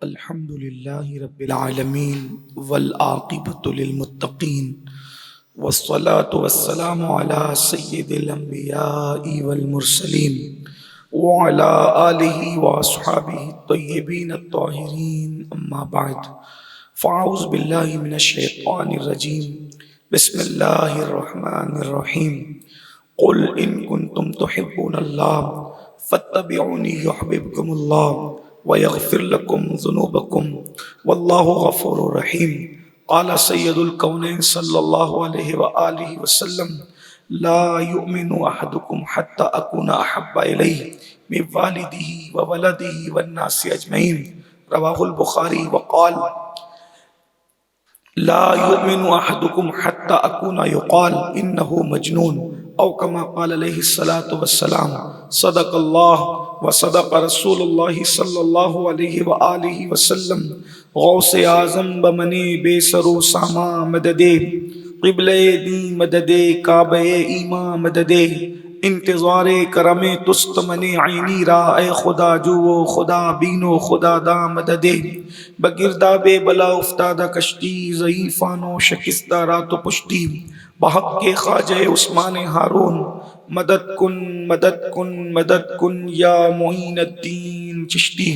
الحمد لله رب العالمين والعاقبة للمتقين والصلاة والسلام على سيد الأنبياء والمرسلين وعلى آله وأصحابه الطيبين الطاهرين أما بعد فأعوذ بالله من الشيطان الرجيم بسم الله الرحمن الرحيم قل إن كنتم تحبون الله فاتبعوني يحببكم الله ويغفر لكم ذنوبكم والله غفور رحيم قال سيد الكونين صلى الله عليه وآله وسلم لا يؤمن أحدكم حتى أكون أحب إليه من والده وولده والناس أجمعين رواه البخاري وقال لا يؤمن أحدكم حتى أكون يقال إنه مجنون أو كما قال عليه الصلاة والسلام صدق الله وصدق رسول الله صلی اللہ علیہ وآلہ وسلم غوث اعظم بمنی بے سرو ساما مددے قبلِ دین مددے کعبہ ایمان مددے انتظار کرم تست من عینی را اے خدا جو خدا بینو خدا دا مددے بگردہ بے بلا افتادہ کشتی ضعیفان و شکستہ رات و پشتی بحق کے خواجہ عثمان ہارون مدد کن یا معین الدین چشتی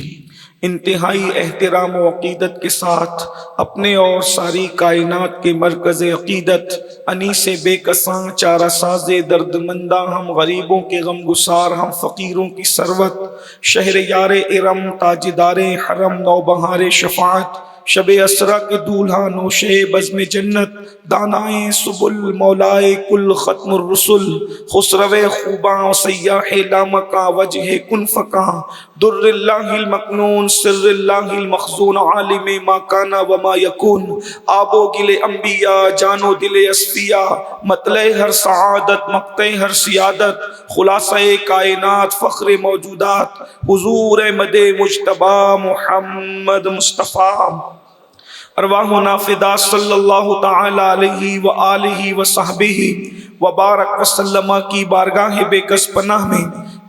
انتہائی احترام و عقیدت کے ساتھ اپنے اور ساری کائنات کے مرکز عقیدت انیس بے کساں چارہ ساز درد مندہ ہم غریبوں کے غم گسار ہم فقیروں کی ثروت شہر یار ارم تاجدار حرم نوبہار شفاعت شب اسرا کے دولہا نوشے بزم جنت دانائے سبل مولائے کل ختم الرسل خسرو خوباں سیاح لامکاں وجہ کن فکاں در اللہ المکنون سر اللہ المخزون عالم ما کانا وما یکون آب و گل انبیاء جان و دل اصفیاء مطلع ہر سعادت مقطع ہر سیادت خلاصہ کائنات فخر موجودات حضور احمد مجتبی محمد مصطفیٰ ارواحنا فدا صلی اللہ تعالی علیہ وآلہ وصحبہ وبارک وسلم کی بارگاہ بے کس پناہ میں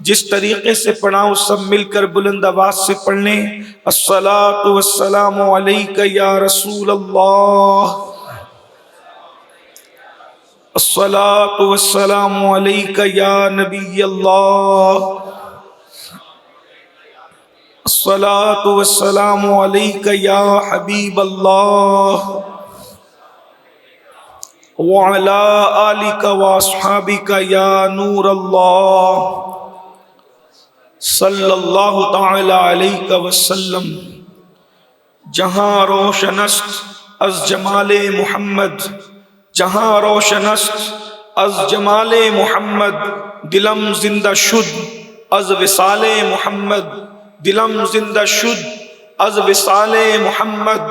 جس طریقے سے پڑھاؤ سب مل کر بلند آواز سے پڑھنے الصلاۃ والسلام علیک یا رسول اللہ الصلاۃ والسلام علیک یا نبی اللہ الصلاۃ والسلام علیک یا حبیب اللہ وعلی آلک واصحابک یا نور اللہ صلی اللہ تعالی علیہ وسلم جہاں روشن است از جمال محمد جہاں روشن است از جمال محمد دلم زندہ شد از وصال محمد دلم زندہ شد از وصال محمد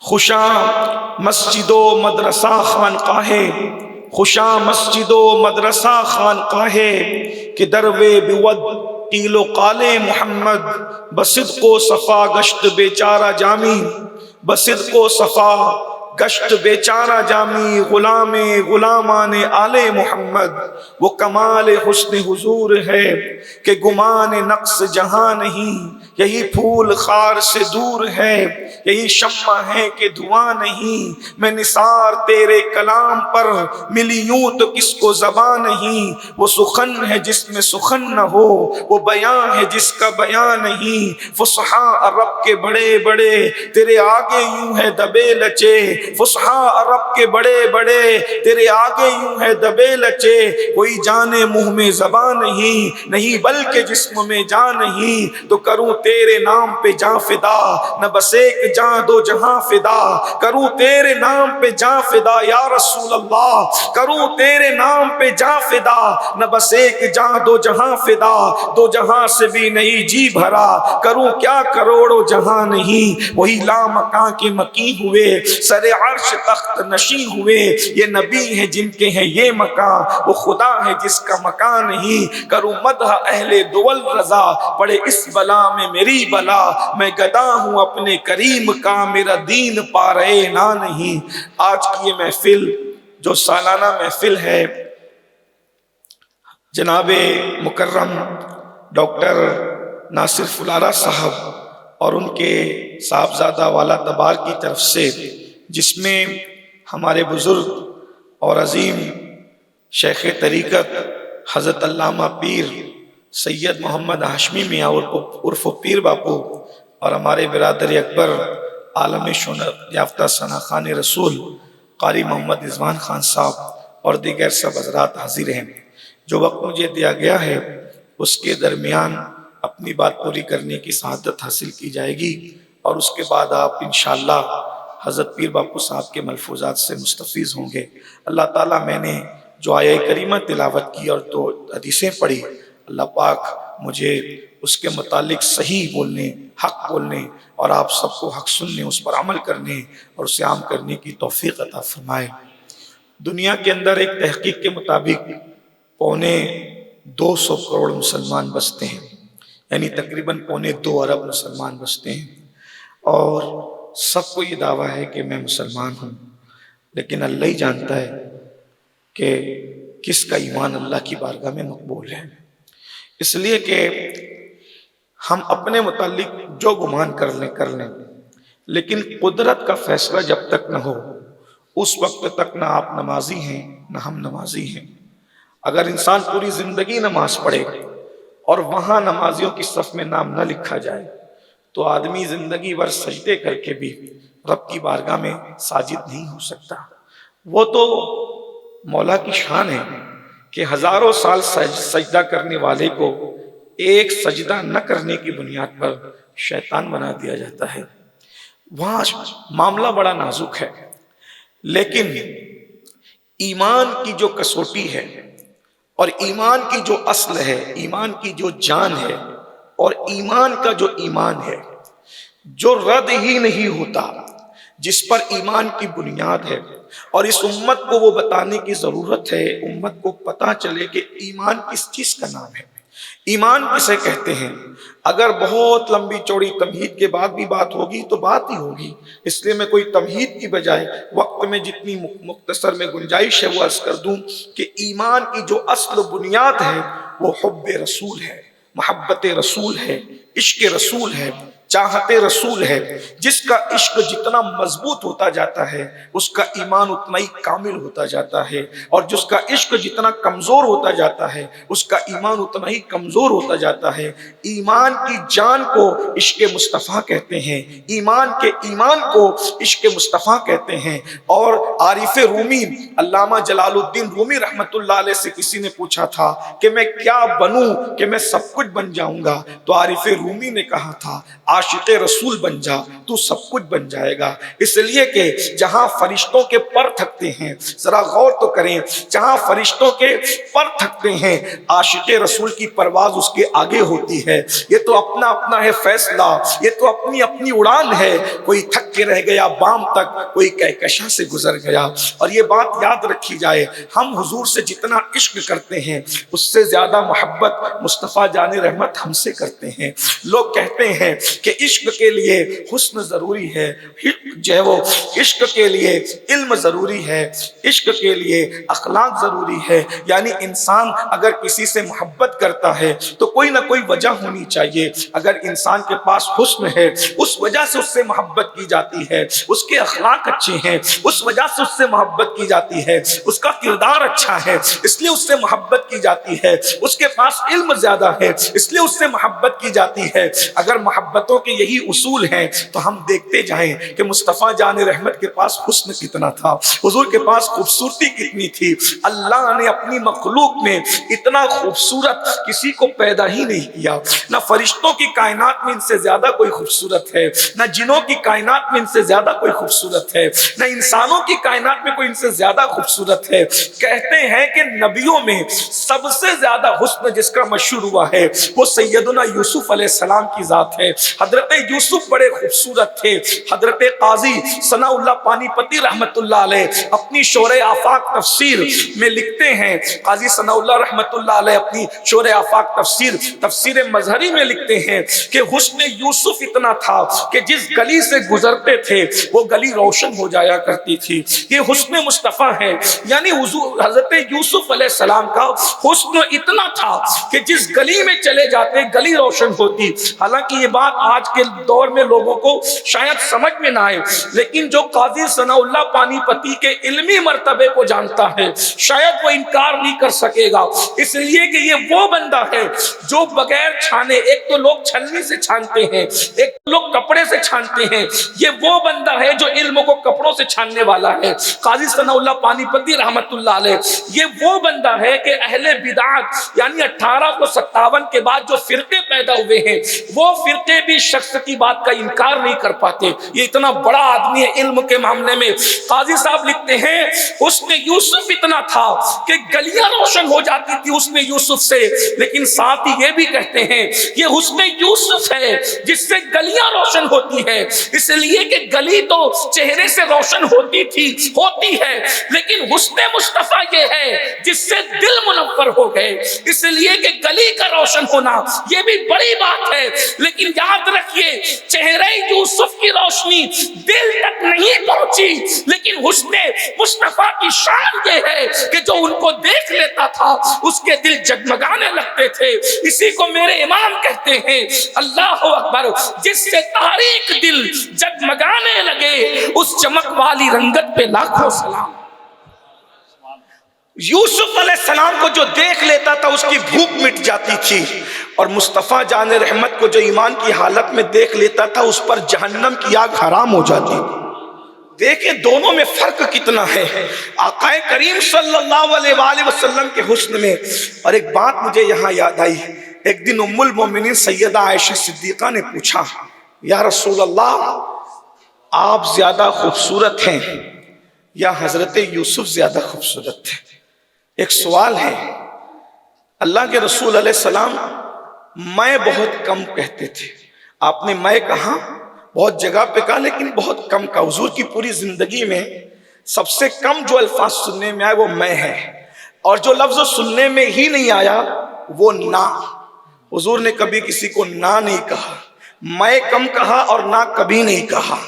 خوشاں مسجد و مدرسہ خانقاہ خوشاں مسجد و مدرسہ خانقاہ کہ دروے بود قیل و قال محمد بصدق و صفا گشت بیچارہ جامی بصدق و صفا گشت بیچارہ جامی غلام غلامان آل محمد وہ کمال حسن حضور ہے کہ گمان نقص جہاں نہیں یہی پھول خار سے دور ہے یہی شمع ہے کہ دھواں نہیں میں نثار تیرے کلام پر ملی یوں تو کس کو زبان نہیں وہ سخن ہے جس میں سخن نہ ہو وہ بیان ہے جس کا بیان نہیں فصحاء عرب کے بڑے بڑے تیرے آگے یوں ہے دبے لچے فصحاء عرب کے بڑے بڑے تیرے آگے یوں ہے دبے لچے کوئی جانے منہ میں زبان نہیں بلکہ جسم میں جان نہیں تو کروں تیرے نام پہ جاں فدا نہ بس ایک جاں دو جہاں فدا کروں تیرے نام پہ جاں فدا یا رسول اللہ کروں تیرے نام پہ جاں فدا نہ بس ایک جاں دو جہاں فدا دو جہاں سے بھی نہیں جی بھرا کروں کیا کروڑوں جہاں نہیں وہی لامکاں کے مکی ہوئے سر عرش تخت نشیں ہوئے یہ نبی ہیں جن کے ہیں یہ مکان وہ خدا ہے جس کا مکان نہیں کروں مدح اہل دول رضا پڑے اس بلا میں میری بلا میں گدا ہوں اپنے کریم کا میرا دین پا رہے نہ نہیں آج کی یہ محفل جو سالانہ محفل ہے جناب مکرم ڈاکٹر ناصر فلارہ صاحب اور ان کے صاحبزادہ والا تبار کی طرف سے، جس میں ہمارے بزرگ اور عظیم شیخ طریقت حضرت علامہ پیر سید محمد ہاشمی میاں عرف پیر باپو اور ہمارے برادر اکبر عالم شہرت یافتہ ثنا خان رسول قاری محمد رضوان خان صاحب اور دیگر سب حضرات حاضر ہیں۔ جو وقت مجھے دیا گیا ہے اس کے درمیان اپنی بات پوری کرنے کی سعادت حاصل کی جائے گی، اور اس کے بعد آپ انشاءاللہ حضرت پیر باپو صاحب کے ملفوظات سے مستفیض ہوں گے۔ اللہ تعالیٰ، میں نے جو آیہ کریمہ تلاوت کی اور 2 حدیثیں پڑھی، اللہ پاک مجھے اس کے متعلق صحیح بولنے، حق بولنے، اور آپ سب کو حق سننے، اس پر عمل کرنے اور اسے عام کرنے کی توفیق عطا فرمائے۔ دنیا کے اندر ایک تحقیق کے مطابق 250 کروڑ مسلمان بستے ہیں، یعنی تقریباً 2 ارب مسلمان بستے ہیں، اور سب کو یہ دعویٰ ہے کہ میں مسلمان ہوں، لیکن اللہ ہی جانتا ہے کہ کس کا ایمان اللہ کی بارگاہ میں مقبول ہے۔ اس لیے کہ ہم اپنے متعلق جو گمان کر لیں، لیکن قدرت کا فیصلہ جب تک نہ ہو اس وقت تک نہ آپ نمازی ہیں نہ ہم نمازی ہیں۔ اگر انسان پوری زندگی نماز پڑھے اور وہاں نمازیوں کی صف میں نام نہ لکھا جائے تو آدمی زندگی بھر سجدے کر کے بھی رب کی بارگاہ میں ساجد نہیں ہو سکتا۔ وہ تو مولا کی شان ہے کہ ہزاروں سال سجدہ کرنے والے کو ایک سجدہ نہ کرنے کی بنیاد پر شیطان بنا دیا جاتا ہے۔ وہاں معاملہ بڑا نازک ہے، لیکن ایمان کی جو کسوٹی ہے اور ایمان کی جو اصل ہے، ایمان کی جو جان ہے، اور ایمان کا جو ایمان ہے جو رد ہی نہیں ہوتا، جس پر ایمان کی بنیاد ہے، اور اس امت کو وہ بتانے کی ضرورت ہے، امت کو پتہ چلے کہ ایمان کس چیز کا نام ہے، ایمان کسے کہتے ہیں۔ اگر بہت لمبی چوڑی تمہید کے بعد بھی بات ہوگی تو بات ہی ہوگی، اس لیے میں کوئی تمہید کی بجائے وقت میں جتنی مختصر میں گنجائش ہے وہ عرض کر دوں کہ ایمان کی جو اصل و بنیاد ہے وہ حب رسول ہے، محبت رسول ہے، عشق رسول ہے، چاہت رسول ہے۔ جس کا عشق جتنا مضبوط ہوتا جاتا ہے اس کا ایمان اتنا ہی کامل ہوتا جاتا ہے، اور جس کا عشق جتنا کمزور ہوتا جاتا ہے اس کا ایمان اتنا ہی کمزور ہوتا جاتا ہے۔ ایمان کی جان کو عشق مصطفیٰ کہتے ہیں، ایمان کے ایمان کو عشق مصطفیٰ کہتے ہیں۔ اور عارف رومی علامہ جلال الدین رومی رحمت اللہ علیہ سے کسی نے پوچھا تھا کہ میں کیا بنوں کہ میں سب کچھ بن جاؤں گا، تو عارف رومی نے کہا تھا عاشق رسول بن جا، تو سب کچھ بن جائے گا۔ اس لیے کہ جہاں فرشتوں کے پر تھکتے ہیں، ذرا غور تو کریں، جہاں فرشتوں کے پر تھکتے ہیں عاشق رسول کی پرواز اس کے آگے ہوتی ہے۔ یہ تو اپنا اپنا ہے فیصلہ، یہ تو اپنی اپنی اڑان ہے، کوئی تھک کے رہ گیا بام تک، کوئی کہکشاں سے گزر گیا۔ اور یہ بات یاد رکھی جائے، ہم حضور سے جتنا عشق کرتے ہیں اس سے زیادہ محبت مصطفیٰ جان رحمت ہم سے کرتے ہیں۔ لوگ کہتے ہیں کہ عشق کے لیے حسن ضروری ہے، جو ہے وہ عشق کے لیے علم ضروری ہے، عشق کے لیے اخلاق ضروری ہے، یعنی انسان اگر کسی سے محبت کرتا ہے تو کوئی نہ کوئی وجہ ہونی چاہیے۔ اگر انسان کے پاس حسن ہے اس وجہ سے اس سے محبت کی جاتی ہے، اس کے اخلاق اچھے ہیں اس وجہ سے اس سے محبت کی جاتی ہے، اس کا کردار اچھا ہے اس لیے اس سے محبت کی جاتی ہے، اس کے پاس علم زیادہ ہے اس لیے اس سے محبت کی جاتی ہے۔ اگر محبتوں کے یہی اصول ہیں تو ہم دیکھتے جائیں کہ مصطفیٰ جان رحمت کے پاس حسن کتنا تھا، حضور کے پاس خوبصورتی کتنی تھی۔ اللہ نے اپنی مخلوق میں اتنا خوبصورت کسی کو پیدا ہی نہیں کیا، نہ فرشتوں کی کائنات میں ان سے زیادہ کوئی خوبصورت ہے، نہ جنوں کی کائنات میں ان سے زیادہ کوئی خوبصورت ہے، نہ انسانوں کی کائنات میں کوئی ان سے زیادہ خوبصورت ہے۔ کہتے ہیں کہ نبیوں میں سب سے زیادہ حسن جس کا مشہور ہوا ہے وہ سیدنا یوسف علیہ السلام کی ذات ہے۔ حضرت یوسف بڑے خوبصورت تھے۔ حضرت قاضی ثناء اللہ پانی پتی رحمت اللہ علیہ اپنی شورِ آفاق تفسیر میں لکھتے ہیں، قاضی ثناء اللہ رحمت اللہ علیہ اپنی شورِ آفاق تفسیر مظہری میں لکھتے ہیں کہ حسن یوسف اتنا تھا کہ جس گلی سے گزرتا گزرتے تھے وہ گلی روشن ہو جایا کرتی تھی. یہ حسن مصطفیٰ ہے. یعنی حضور حضرت یوسف علیہ السلام کا حسن اتنا تھا کہ جس گلی میں چلے جاتے گلی روشن ہوتی. حالانکہ یہ بات آج کے دور میں لوگوں کو شاید سمجھ میں نہ آئے، لیکن جو قاضی ثناء اللہ پانی پتی کے علمی مرتبے کو جانتا ہے شاید وہ انکار نہیں کر سکے گا. اس لیے کہ یہ وہ بندہ ہے جو بغیر چھانے، ایک تو لوگ چھلنی سے چھانتے ہیں، ایک لوگ کپڑے سے چھانتے ہیں، یہ وہ بندہ ہے جو علم کو کپڑوں سے چھاننے والا ہے. قاضی ثناء اللہ پانی پتی رحمت اللہ علیہ یہ وہ بندہ ہے کہ اہل بدعات یعنی 1857 کے بعد جو فرقے پیدا ہوئے ہیں وہ فرقے بھی شخص کی بات کا انکار نہیں کر پاتے. یہ اتنا بڑا آدمی ہے علم کے معاملے میں. قاضی صاحب لکھتے ہیں حسن یوسف اتنا تھا کہ گلیاں روشن ہو جاتی تھی حسن یوسف سے، لیکن ساتھ ہی یہ بھی کہتے ہیں یہ حسن یوسف ہے جس سے گلیاں روشن ہوتی ہے. اس لیے کہ گلی تو چہرے سے روشن ہوتی ہے، لیکن حسن مصطفیٰ یہ ہے جس سے دل منور ہو گئے. اس لیے کہ گلی کا روشن ہونا یہ بھی بڑی بات ہے، لیکن یاد رکھیے چہرے یوسف کی روشنی دل تک نہیں پہنچی، لیکن حسن مصطفیٰ کی شان یہ ہے کہ جو ان کو دیکھ لیتا تھا اس کے دل جگمگانے لگتے تھے. اسی کو میرے امام کہتے ہیں اللہ اکبر، جس سے تاریک دل جگمگانے لگے اس چمک والی رنگت پہ لاکھوں سلام. یوسف علیہ السلام کو جو دیکھ لیتا تھا اس کی بھوک مٹ جاتی تھی، اور مصطفیٰ جان رحمت کو جو ایمان کی حالت میں دیکھ لیتا تھا اس پر جہنم کی آگ حرام ہو جاتی تھی. دیکھیں دونوں میں فرق کتنا ہے آقا کریم صلی اللہ علیہ وآلہ وسلم کے حسن میں. اور ایک بات مجھے یہاں یاد آئی، ایک دن ام المومنین سیدہ عائشہ صدیقہ نے پوچھا یا رسول اللہ آپ زیادہ خوبصورت ہیں یا حضرت یوسف زیادہ خوبصورت ہیں؟ ایک سوال ہے. اللہ کے رسول علیہ السلام میں بہت کم کہتے تھے. آپ نے میں کہا بہت جگہ پہ کہا لیکن بہت کم کہا. حضور کی پوری زندگی میں سب سے کم جو الفاظ سننے میں آئے وہ میں ہے، اور جو لفظ سننے میں ہی نہیں آیا وہ نا. حضور نے کبھی کسی کو نا نہیں کہا، میں کم کہا اور نا کبھی نہیں کہا.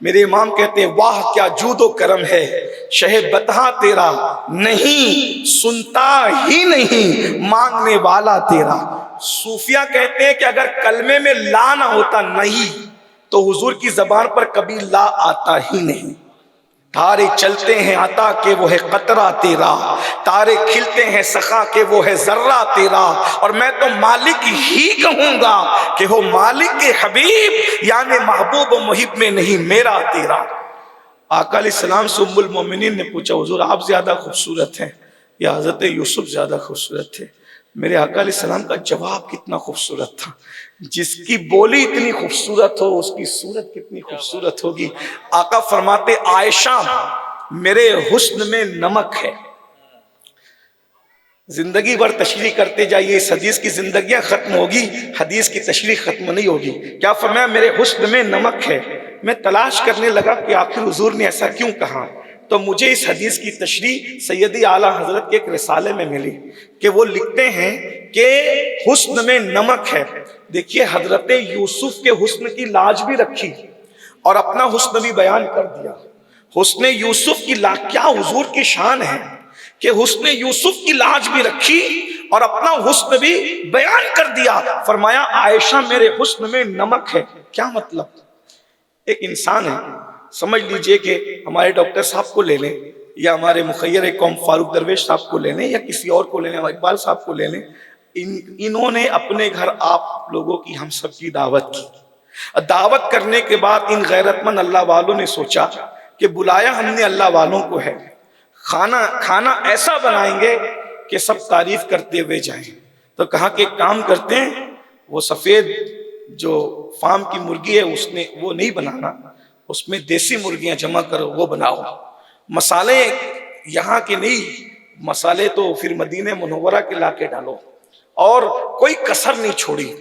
میرے امام کہتے ہیں واہ کیا جود و کرم ہے شہ بتہا تیرا، نہیں سنتا ہی نہیں مانگنے والا تیرا. صوفیہ کہتے ہیں کہ اگر کلمے میں لا نہ ہوتا نہیں تو حضور کی زبان پر کبھی لا آتا ہی نہیں. تارے چلتے ہیں عطا کہ وہ ہے قطرہ تیرا، تارے کھلتے ہیں سخا کہ وہ ہے ذرہ تیرا، اور میں تو مالک ہی کہوں گا کہ ہو مالک کے حبیب، یعنی محبوب و محب میں نہیں میرا تیرا. آقا علیہ السلام سے ام المومنین نے پوچھا حضور آپ زیادہ خوبصورت ہیں یا حضرت یوسف زیادہ خوبصورت تھے؟ میرے آقا علیہ السلام کا جواب کتنا خوبصورت تھا. جس کی بولی اتنی خوبصورت ہو اس کی صورت کتنی خوبصورت ہوگی. آقا فرماتے عائشہ میرے حسن میں نمک ہے. زندگی بھر تشریح کرتے جائیے، اس حدیث کی زندگیاں ختم ہوگی، حدیث کی تشریح ختم نہیں ہوگی. کیا فرمایا میرے حسن میں نمک ہے. میں تلاش کرنے لگا کہ آخر حضور نے ایسا کیوں کہا، تو مجھے اس حدیث کی تشریح سیدی اعلیٰ حضرت کے ایک رسالے میں ملی کہ وہ لکھتے ہیں کہ حسن میں نمک ہے. دیکھیے حضرت یوسف کے حسن کی لاج بھی رکھی اور اپنا حسن بھی بیان کر دیا. حسن یوسف کی کیا حضور کی شان ہے کہ حسن یوسف کی لاج بھی رکھی اور اپنا حسن بھی بیان کر دیا. فرمایا عائشہ میرے حسن میں نمک ہے. کیا مطلب؟ ایک انسان ہے، سمجھ لیجئے کہ ہمارے ڈاکٹر صاحب کو لے لیں یا ہمارے مخیر قوم فاروق درویش صاحب کو لے لیں یا کسی اور کو لے لیں، اقبال صاحب کو لے لیں. انہوں نے اپنے گھر آپ لوگوں کی ہم سب کی دعوت کی. دعوت کرنے کے بعد ان غیرت مند اللہ والوں نے سوچا کہ بلایا ہم نے اللہ والوں کو ہے، کھانا ایسا بنائیں گے کہ سب تعریف کرتے ہوئے جائیں. تو کہا کہ ایک کام کرتے ہیں، وہ سفید جو فارم کی مرغی ہے وہ نہیں بنانا، اس میں دیسی مرغیاں جمع کرو وہ بناؤ. مسالے یہاں کے نہیں، مسالے تو پھر مدینہ منورہ کے لا کے ڈالو، اور کوئی کسر نہیں چھوڑی.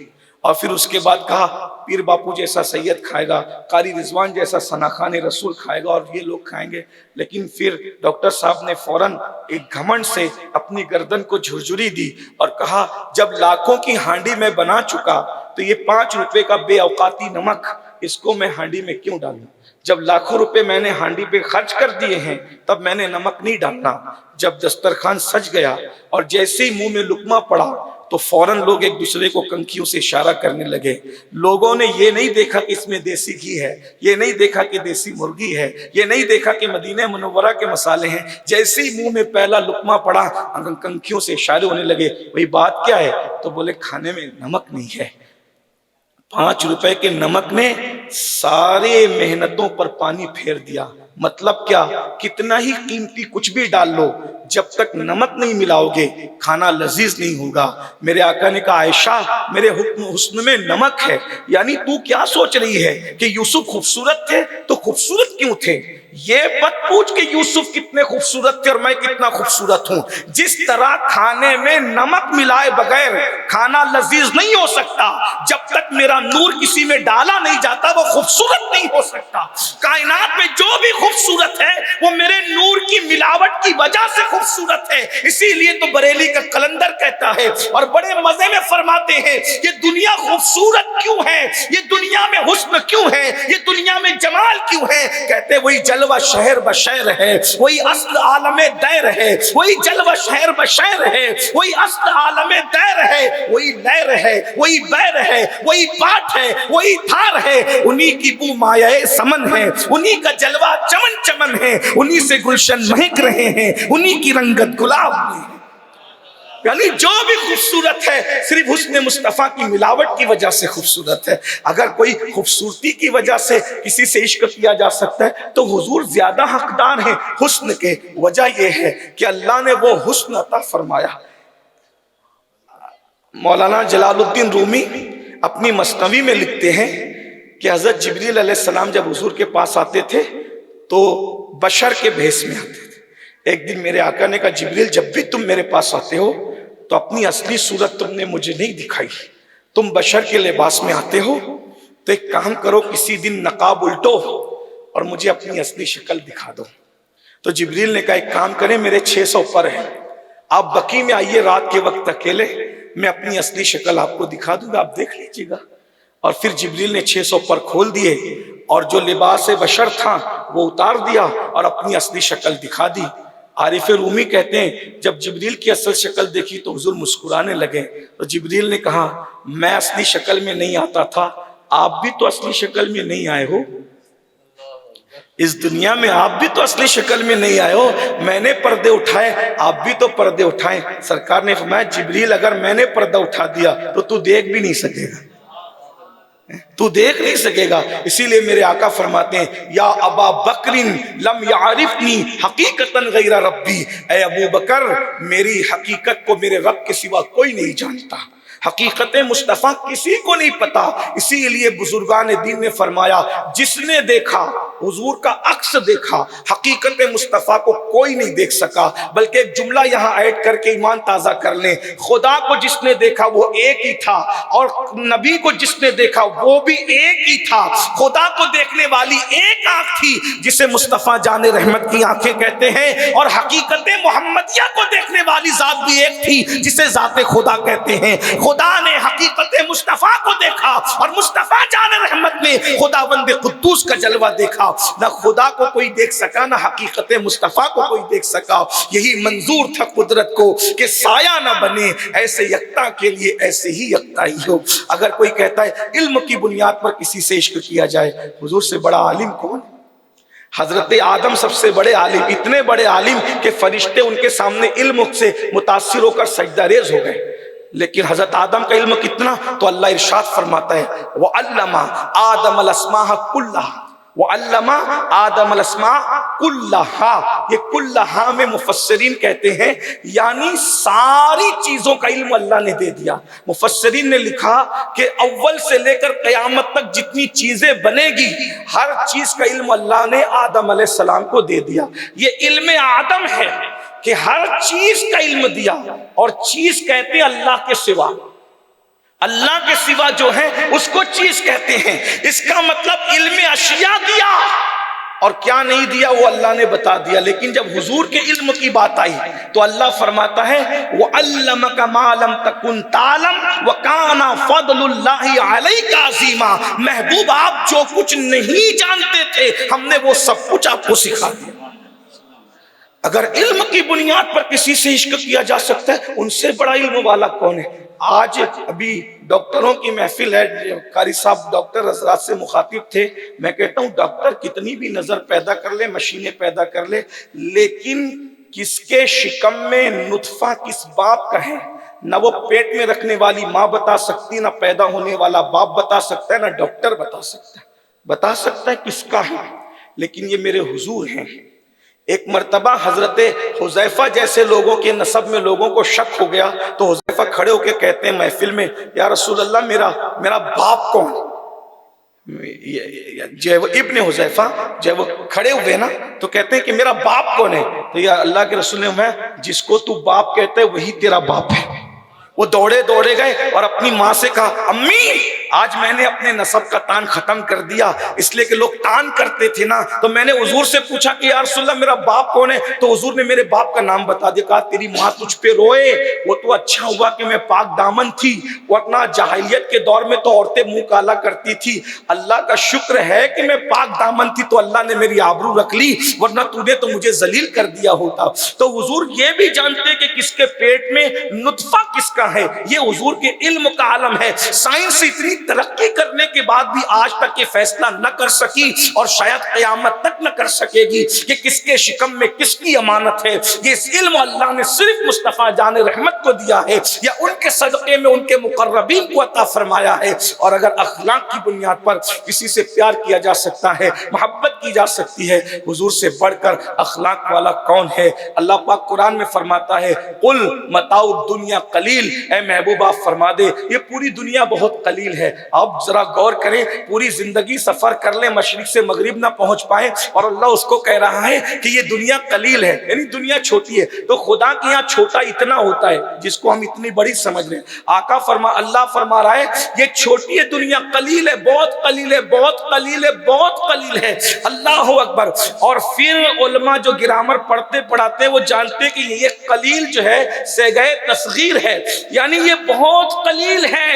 اور پھر اس کے بعد کہا پیر باپو جیسا سید کھائے گا، قاری رضوان جیسا ثناخان رسول کھائے گا، اور یہ لوگ کھائیں گے. لیکن پھر ڈاکٹر صاحب نے فوراً ایک گھمنڈ سے اپنی گردن کو جھرجھری دی اور کہا جب لاکھوں کی ہانڈی میں بنا چکا تو یہ 5 روپے کا بے اوقاتی نمک اس کو میں ہانڈی میں کیوں ڈالوں. جب لاکھوں روپے میں نے ہانڈی پہ خرچ کر دیے ہیں تب میں نے نمک نہیں ڈالنا۔ جب دسترخوان سج گیا اور جیسے ہی منہ میں لقمہ پڑا تو فوراً لوگ ایک دوسرے کو کنکھیوں سے اشارہ کرنے لگے۔ لوگوں نے یہ نہیں دیکھا کہ اس میں دیسی گھی ہے، یہ نہیں دیکھا کہ دیسی مرغی ہے، یہ نہیں دیکھا کہ مدینہ منورہ کے مسالے ہیں۔ جیسے ہی منہ میں پہلا لقمہ پڑا کنکھیوں سے اشارے ہونے لگے، وہی بات کیا ہے؟ تو بولے کھانے میں نمک نہیں ہے۔ 5 روپے کے نمک نے سارے محنتوں پر پانی پھیر دیا۔ مطلب کیا؟ کتنا ہی قیمتی کچھ بھی ڈال لو، جب تک نمک نہیں ملاؤ گے کھانا لذیذ نہیں ہوگا۔ میرے آقا نے کہا عائشہ میرے حسن میں نمک ہے، یعنی تو کیا سوچ رہی ہے کہ یوسف خوبصورت تھے تو خوبصورت کیوں تھے؟ یہ مت پوچھ کہ یوسف کتنے خوبصورت تھے اور میں کتنا خوبصورت ہوں۔ جس طرح کھانے میں نمک ملائے بغیر کھانا لذیذ نہیں ہو سکتا، جب تک میرا نور کسی میں ڈالا نہیں جاتا وہ خوبصورت نہیں ہو سکتا۔ کائنات میں جو بھی خوبصورت ہے وہ میرے نور کی ملاوٹ کی وجہ سے خوبصورت ہے۔ اسی لیے تو بریلی کا قلندر کہتا ہے اور بڑے مزے میں فرماتے ہیں یہ دنیا خوبصورت کیوں ہے، یہ دنیا میں حسن کیوں ہے، یہ دنیا میں جمال کیوں ہے؟ کہتے وہی جلوہ شہر بشیر ہے، وہی اصل عالم دیر ہے، وہی جلوہ شہر بشیر ہے، وہی اصل عالم دیر ہے، وہی لیر ہے، وہی بیر ہے، وہی پاٹ ہے، وہی تھار ہے، انہی کی بو مایہ سمن ہے، انہی کا جلوہ چمن چمن ہے، انہی سے گلشن مہک رہے ہیں، انہی کی رنگت گلاب میں ہے۔ یعنی جو بھی خوبصورت ہے صرف حسن مصطفیٰ کی ملاوٹ کی وجہ سے خوبصورت ہے۔ اگر کوئی خوبصورتی کی وجہ سے کسی سے عشق کیا جا سکتا ہے تو حضور زیادہ حقدار ہیں حسن کے۔ وجہ یہ ہے کہ اللہ نے وہ حسن عطا فرمایا۔ مولانا جلال الدین رومی اپنی مثنوی میں لکھتے ہیں کہ حضرت جبریل علیہ السلام جب حضور کے پاس آتے تھے تو بشر کے بھیس میں آتے تھے۔ ایک دن میرے آقا نے کہا جبریل جب بھی تم میرے پاس آتے ہو تو اپنی اصلی صورت تم نے مجھے نہیں دکھائی، تم بشر کے لباس میں آتے ہو تو ایک کام کرو کسی دن نقاب الٹو اور مجھے اپنی اصلی شکل دکھا دو۔ تو جبریل نے کہا ایک کام کریں میرے 600 پر ہیں، آپ بقی میں آئیے رات کے وقت اکیلے، میں اپنی اصلی شکل آپ کو دکھا دوں گا، آپ دیکھ لیجیے گا۔ اور پھر جبریل نے 600 پر کھول دیے اور جو لباس بشر تھا وہ اتار دیا اور اپنی اصلی شکل دکھا دی۔ عارف رومی کہتے ہیں جب جبریل کی اصل شکل دیکھی تو حضور مسکرانے لگے۔ تو جبریل نے کہا میں اصلی شکل میں نہیں آتا تھا، آپ بھی تو اصلی شکل میں نہیں آئے ہو، اس دنیا میں آپ بھی تو اصلی شکل میں نہیں آئے ہو، میں نے پردے اٹھائے آپ بھی تو پردے اٹھائے۔ سرکار نے فرمایا جبریل اگر میں نے پردہ اٹھا دیا تو تو دیکھ بھی نہیں سکے گا، تو دیکھ نہیں سکے گا۔ اسی لیے میرے آقا فرماتے ہیں یا ابا بکر لم یعرفنی حقیقتا غیر ربی، اے ابو بکر میری حقیقت کو میرے رب کے سوا کوئی نہیں جانتا، حقیقت مصطفیٰ کسی کو نہیں پتا۔ اسی لیے بزرگان دین نے فرمایا جس نے دیکھا حضور کا عکس دیکھا، حقیقت مصطفیٰ کو کوئی نہیں دیکھ سکا۔ بلکہ ایک جملہ یہاں ایڈ کر کے ایمان تازہ کر لیں، خدا کو جس نے دیکھا وہ ایک ہی تھا اور نبی کو جس نے دیکھا وہ بھی ایک ہی تھا۔ خدا کو دیکھنے والی ایک آنکھ تھی جسے مصطفیٰ جان رحمت کی آنکھیں کہتے ہیں، اور حقیقت محمدیہ کو دیکھنے والی ذات بھی ایک تھی جسے ذات خدا کہتے ہیں۔ خدا نے حقیقت مصطفیٰ کو دیکھا اور مصطفیٰ جان رحمت نے خداوند قدوس کا جلوہ دیکھا۔ نہ خدا کو کوئی دیکھ سکا نہ حقیقت مصطفیٰ کو کوئی دیکھ سکا۔ یہی منظور تھا قدرت کو کہ سایہ نہ بنے، ایسے یکتا کے لیے ایسے ہی یکتا ہی ہو۔ اگر کوئی کہتا ہے علم کی بنیاد پر کسی سے عشق کیا جائے، حضور سے بڑا عالم کون؟ حضرت آدم سب سے بڑے عالم، اتنے بڑے عالم کہ فرشتے ان کے سامنے علم سے متاثر ہو کر سجدہ ریز ہو گئے۔ لیکن حضرت آدم کا علم کتنا؟ تو اللہ ارشاد فرماتا ہے وَعَلَّمَ آدَمَ الْأَسْمَاءَ كُلَّهَا، وَعَلَّمَ آدَمَ الْأَسْمَاءَ كُلَّهَا۔ یہ کلہا میں مفسرین کہتے ہیں یعنی ساری چیزوں کا علم اللہ نے دے دیا۔ مفسرین نے لکھا کہ اول سے لے کر قیامت تک جتنی چیزیں بنے گی ہر چیز کا علم اللہ نے آدم علیہ السلام کو دے دیا۔ یہ علم آدم ہے کہ ہر چیز کا علم دیا، اور چیز کہتے ہیں اللہ کے سوا، اللہ کے سوا جو ہے اس کو چیز کہتے ہیں۔ اس کا مطلب علم اشیاء دیا اور کیا نہیں دیا وہ اللہ نے بتا دیا. لیکن جب حضور کے علم کی بات آئی تو اللہ فرماتا ہے وَعَلَّمَكَ مَا لَمْ تَكُنْ تَعْلَمْ وَكَانَ فَضْلُ اللَّهِ عَلَيْكَ عَظِيمًا. محبوب آپ جو کچھ نہیں جانتے تھے ہم نے وہ سب کچھ آپ کو سکھا دیا. اگر علم کی بنیاد پر کسی سے عشق کیا جا سکتا ہے ان سے بڑا علم والا کون ہے؟ آج ابھی ڈاکٹروں کی محفل ہے، قاری صاحب ڈاکٹر حضرات سے مخاطب تھے. میں کہتا ہوں ڈاکٹر کتنی بھی نظر پیدا کر لے، مشینیں پیدا کر لے، لیکن کس کے شکم میں نطفہ کس باپ کا ہے نہ وہ پیٹ میں رکھنے والی ماں بتا سکتی، نہ پیدا ہونے والا باپ بتا سکتا ہے، نہ ڈاکٹر بتا سکتا ہے. بتا سکتا ہے کس کا ہے، لیکن یہ میرے حضور ہیں. ایک مرتبہ حضرت حذیفہ جیسے لوگوں کے نسب میں لوگوں کو شک ہو گیا تو حذیفہ کھڑے ہو کے کہتے ہیں محفل میں یا رسول اللہ میرا باپ کون؟ جب ابن حذیفہ جب وہ کھڑے ہوئے نا تو کہتے ہیں کہ میرا باپ کون ہے؟ تو یا اللہ کے رسول نے میں جس کو تو باپ کہتے ہے وہی تیرا باپ ہے. وہ دوڑے گئے اور اپنی ماں سے کہا امی آج میں نے اپنے نسب کا تان ختم کر دیا، اس لیے کہ لوگ تان کرتے تھے نا. تو میں نے حضور سے پوچھا کہ یا رسول اللہ میرا باپ کون ہے؟ تو حضور نے میرے باپ کا نام بتا دیا. کہا تیری ماں تجھ پہ روئے وہ تو اچھا ہوا کہ میں پاک دامن تھی، ورنہ جاہلیت کے دور میں تو عورتیں منہ کالا کرتی تھی. اللہ کا شکر ہے کہ میں پاک دامن تھی تو اللہ نے میری آبرو رکھ لی، ورنہ تو نے تو مجھے ذلیل کر دیا ہوتا. تو حضور یہ بھی جانتے کہ کس کے پیٹ میں نطفہ کس کا ہے. یہ حضور کے علم کا عالم ہے. سائنس اتنی ترقی کرنے کے بعد بھی آج تک یہ فیصلہ نہ کر سکی اور شاید قیامت تک نہ کر سکے گی کہ کس کے شکم میں کس کی امانت ہے. یہ علم اللہ نے صرف مصطفیٰ جان رحمت کو دیا ہے یا ان کے صدقے میں ان کے مقربین کو عطا فرمایا ہے. اور اگر اخلاق کی بنیاد پر کسی سے پیار کیا جا سکتا ہے، محبت کی جا سکتی ہے، حضور سے بڑھ کر اخلاق والا کون ہے؟ اللہ پاک قرآن میں فرماتا ہے قل متاع الدنیا قلیل. اے محبوب آپ فرما دے یہ پوری دنیا بہت قلیل ہے. آپ ذرا غور کریں، پوری زندگی سفر کر لیں مشرق سے مغرب نہ پہنچ پائیں اور اللہ اس کو کہہ رہا ہے کہ یہ دنیا قلیل ہے، یعنی دنیا چھوٹی ہے. تو خدا کے یہاں چھوٹا اتنا ہوتا ہے جس کو ہم اتنی بڑی سمجھ رہے ہیں. اللہ فرما رہا ہے یہ چھوٹی ہے دنیا، قلیل ہے، بہت قلیل ہے، بہت قلیل ہے، بہت قلیل ہے. اللہ اکبر. اور پھر علماء جو گرامر پڑھتے پڑھاتے وہ جانتے کہ یہ قلیل جو ہے سیغہ تصغیر ہے، یعنی یہ بہت قلیل ہے،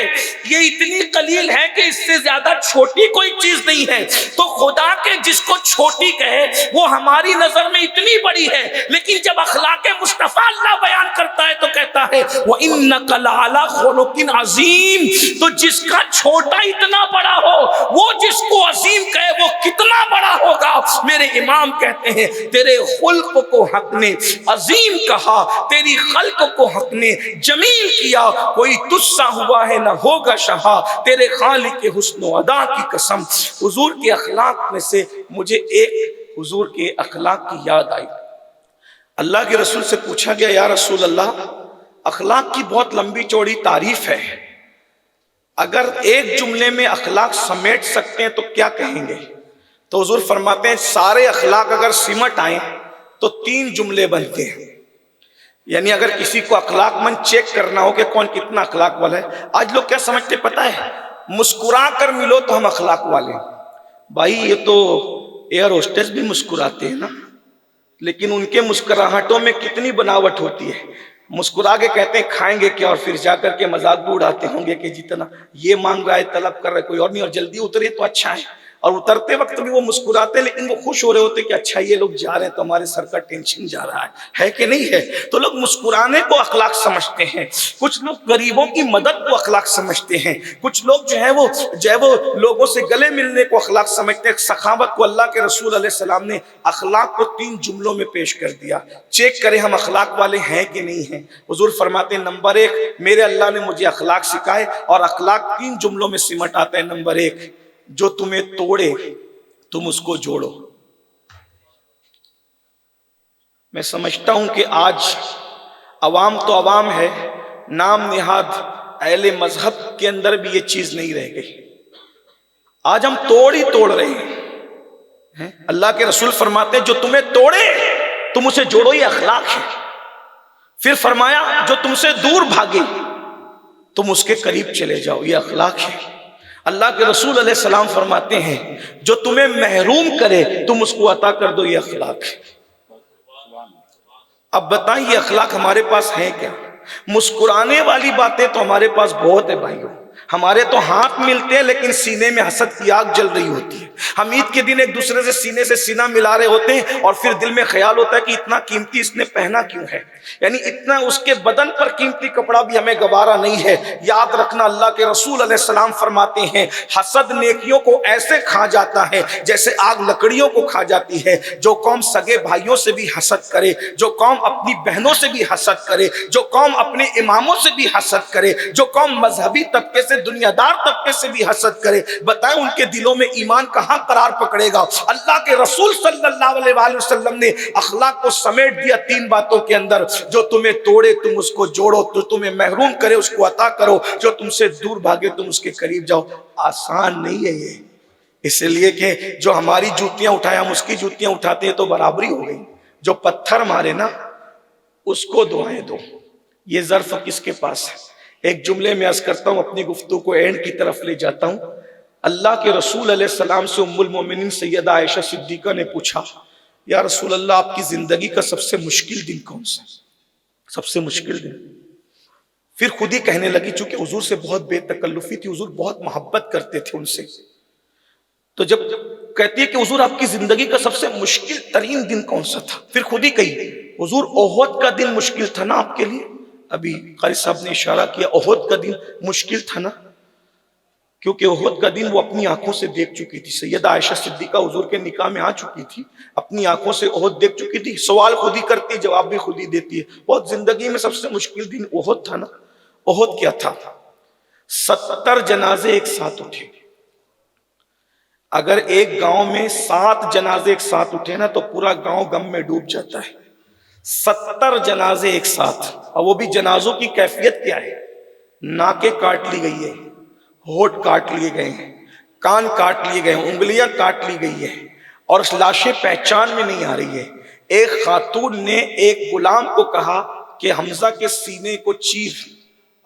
یہ اتنی قلیل ہے کہ اس سے زیادہ چھوٹی کوئی چیز نہیں ہے. تو خدا کے جس کو چھوٹی کہے وہ ہماری نظر میں اتنی بڑی ہے، لیکن جب اخلاق مصطفیٰ اللہ بیان کرتا ہے تو کہتا ہے وَإِنَّكَ لَعَلَىٰ خُلُقٍ عَظِيمٍ. تو جس کا چھوٹا اتنا بڑا ہو وہ جس کو عظیم کہے وہ کتنا بڑا ہوگا. میرے امام کہتے ہیں تیرے خلق کو حق نے عظیم کہا، تیری خلق کو حق نے جمیل کیا، کوئی تجھ سا ہوا ہے نہ ہوگا شہا، تیرے خالق کے حسن و ادا کی قسم. حضور کے اخلاق میں سے مجھے ایک حضور کے اخلاق کی یاد آئی. اللہ کے رسول سے پوچھا گیا یا رسول اللہ اخلاق کی بہت لمبی چوڑی تعریف ہے، اگر ایک جملے میں اخلاق سمیٹ سکتے ہیں تو کیا کہیں گے؟ تو حضور فرماتے ہیں سارے اخلاق اگر سمٹ آئیں تو 3 جملے بنتے ہیں. یعنی اگر کسی کو اخلاق مند چیک کرنا ہو کہ کون کتنا اخلاق والا ہے. آج لوگ کیا سمجھتے پتہ ہے؟ مسکرا کر ملو تو ہم اخلاق والے ہیں. بھائی یہ تو ایئر ہوسٹس بھی مسکراتے ہیں نا، لیکن ان کے مسکراہٹوں میں کتنی بناوٹ ہوتی ہے. مسکرا کے کہتے ہیں کھائیں گے کیا، اور پھر جا کر کے مذاق بھی اڑاتے ہوں گے کہ جتنا یہ مانگ رہا ہے طلب کر رہا ہے کوئی اور نہیں، اور جلدی اترے تو اچھا ہے. اور اترتے وقت بھی وہ مسکراتے لیکن وہ خوش ہو رہے ہوتے کہ اچھا یہ لوگ جا رہے ہیں تو ہمارے سر کا ٹینشن جا رہا ہے کہ نہیں ہے. تو لوگ مسکرانے کو اخلاق سمجھتے ہیں، کچھ لوگ غریبوں کی مدد کو اخلاق سمجھتے ہیں، کچھ لوگ جو ہے وہ لوگوں سے گلے ملنے کو اخلاق سمجھتے ہیں. سخاوت کو اللہ کے رسول علیہ السلام نے اخلاق کو 3 جملوں میں پیش کر دیا. چیک کریں ہم اخلاق والے ہیں کہ نہیں ہیں. حضور فرماتے ہیں نمبر 1 میرے اللہ نے مجھے اخلاق سکھائے، اور اخلاق 3 جملوں میں سمٹ آتا ہے. نمبر 1 جو تمہیں توڑے تم اس کو جوڑو. میں سمجھتا ہوں کہ آج عوام تو عوام ہے، نام نہاد اہل مذہب کے اندر بھی یہ چیز نہیں رہ گئی. آج ہم توڑ رہے ہیں. اللہ کے رسول فرماتے ہیں جو تمہیں توڑے تم اسے جوڑو، یہ اخلاق ہے. پھر فرمایا جو تم سے دور بھاگے تم اس کے قریب چلے جاؤ، یہ اخلاق ہے. اللہ کے رسول علیہ السلام فرماتے ہیں جو تمہیں محروم کرے تم اس کو عطا کر دو، یہ اخلاق ہے۔ اب بتائیں یہ اخلاق ہمارے پاس ہیں کیا؟ مسکرانے والی باتیں تو ہمارے پاس بہت ہے بھائیوں، ہمارے تو ہاتھ ملتے ہیں لیکن سینے میں حسد کی آگ جل رہی ہوتی ہے۔ ہم عید کے دن ایک دوسرے سے سینے سے سینہ ملا رہے ہوتے ہیں اور پھر دل میں خیال ہوتا ہے کہ اتنا قیمتی اس نے پہنا کیوں ہے، یعنی اتنا اس کے بدن پر قیمتی کپڑا بھی ہمیں گوارا نہیں ہے۔ یاد رکھنا اللہ کے رسول علیہ السلام فرماتے ہیں حسد نیکیوں کو ایسے کھا جاتا ہے جیسے آگ لکڑیوں کو کھا جاتی ہے۔ جو قوم سگے بھائیوں سے بھی حسد کرے، جو قوم اپنی بہنوں سے بھی حسد کرے، جو قوم اپنے اماموں سے بھی حسد کرے، جو قوم مذہبی طبقے سے دنیا دار طبقے سے بھی حسد کرے، بتائیں ان کے دلوں میں ایمان کہاں قرار پکڑے گا؟ اللہ کے رسول صلی اللہ علیہ وآلہ وسلم نے اخلاق کو سمیٹ دیا تین باتوں کے اندر: جو تمہیں توڑے تم اس کو جوڑو، جو تمہیں محروم کرے اس کو عطا کرو، جو تم سے دور بھاگے تم اس کے قریب جاؤ۔ آسان نہیں ہے یہ، اس لیے کہ جو ہماری جوتیاں اٹھائے ہم اس کی جوتیاں اٹھاتے ہیں تو برابری ہو گئی، جو پتھر مارے نا اس کو دعائیں دو۔ یہ ظرف کس کے پاس ہے؟ ایک جملے میں عرض کرتا ہوں، اپنی گفتگو کو اینڈ کی طرف لے جاتا ہوں۔ اللہ کے رسول علیہ السلام سے ام المومنین سیدہ عائشہ صدیقہ نے پوچھا یا رسول اللہ آپ کی زندگی کا سب سے مشکل دن کون سا؟ سب سے مشکل دن؟ پھر خود ہی کہنے لگی، چونکہ حضور سے بہت بے تکلفی تھی، حضور بہت محبت کرتے تھے ان سے، تو جب کہتی ہے کہ حضور آپ کی زندگی کا سب سے مشکل ترین دن کون سا تھا، پھر خود ہی کہی حضور احد کا دن مشکل تھا نا آپ کے لیے؟ ابھی قاری صاحب نے اشارہ کیا احد کا دن مشکل تھا نا، کیونکہ احد کا دن وہ اپنی آنکھوں سے دیکھ چکی تھی۔ سیدہ عائشہ صدیقہ حضور کے نکاح میں آ چکی تھی، اپنی آنکھوں سے احد دیکھ چکی تھی، سوال خود ہی کرتی جواب بھی خود ہی دیتی ہے۔ بہت زندگی میں سب سے مشکل دن احد تھا نا۔ احد کیا تھا؟ 70 جنازے ایک ساتھ اٹھے۔ اگر ایک گاؤں میں 7 جنازے ایک ساتھ اٹھے نا تو پورا گاؤں غم میں ڈوب جاتا ہے۔ 70 جنازے ایک ساتھ، اور وہ بھی جنازوں کی کیفیت کیا ہے؟ ناکیں کاٹ لی گئی ہے، ہونٹ کاٹ لیے گئے ہیں، کان کاٹ لیے گئے ہیں، انگلیاں کاٹ لی گئی ہیں، اور لاشیں پہچان میں نہیں آ رہی ہے۔ ایک خاتون نے ایک غلام کو کہا کہ حمزہ کے سینے کو چیر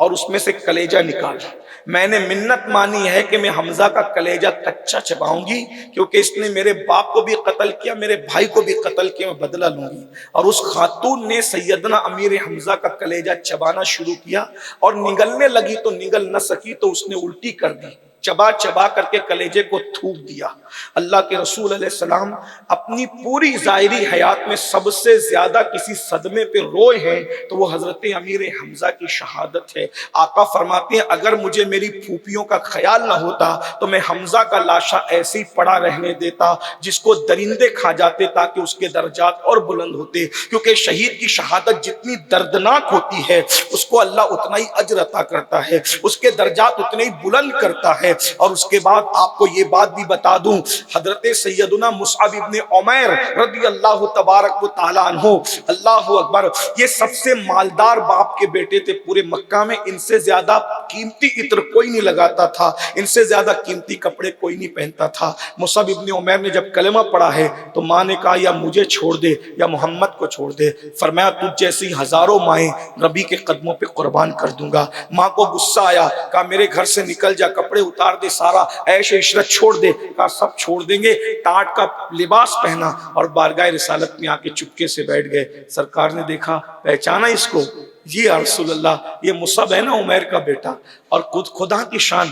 اور اس میں سے کلیجہ نکال، میں نے منت مانی ہے کہ میں حمزہ کا کلیجہ کچا چباؤں گی، کیونکہ اس نے میرے باپ کو بھی قتل کیا، میرے بھائی کو بھی قتل کیا، میں بدلہ لوں گی۔ اور اس خاتون نے سیدنا امیر حمزہ کا کلیجہ چبانا شروع کیا، اور نگلنے لگی تو نگل نہ سکی تو اس نے الٹی کر دی، چبا چبا کر کے کلیجے کو تھوک دیا۔ اللہ کے رسول علیہ السلام اپنی پوری ظاہری حیات میں سب سے زیادہ کسی صدمے پہ روئے ہیں تو وہ حضرت امیر حمزہ کی شہادت ہے۔ آقا فرماتے ہیں اگر مجھے میری پھوپھیوں کا خیال نہ ہوتا تو میں حمزہ کا لاشا ایسے ہی پڑا رہنے دیتا جس کو درندے کھا جاتے تاکہ اس کے درجات اور بلند ہوتے، کیونکہ شہید کی شہادت جتنی دردناک ہوتی ہے اس کو اللہ اتنا ہی اجر عطا کرتا ہے، اس کے درجات اتنے ہی بلند کرتا ہے۔ اور اس کے بعد آپ کو یہ بات بھی بتا دوں، حضرت سیدنا مصعب ابن عمیر رضی اللہ تبارک و تعالیٰ عنہ، اللہ اکبر، یہ سب سے مالدار باپ کے بیٹے تھے پورے مکہ میں، ان سے زیادہ قیمتی عطر کوئی نہیں لگاتا تھا، ان سے زیادہ قیمتی کپڑے کوئی نہیں پہنتا تھا۔ مصعب ابن عمیر نے جب کلمہ پڑھا ہے تو ماں نے کہا یا مجھے چھوڑ دے یا محمد کو چھوڑ دے، فرمایا تجھ جیسی ہزاروں مائیں نبی کے قدموں پہ قربان کر دوں گا۔ ماں کو غصہ آیا، کہا میرے گھر سے نکل جا، کپڑے اتار دے، سارا عیش عشرت چھوڑ دے، کہا سب چھوڑ دیں گے۔ ٹاٹ کا لباس پہنا اور بارگاہ رسالت میں آ کے چپکے سے بیٹھ گئے۔ سرکار نے دیکھا، پہچانا اس کو؟ جی یا رسول اللہ، یہ مصعب ہے نا عمیر کا بیٹا۔ اور خدا کی شان،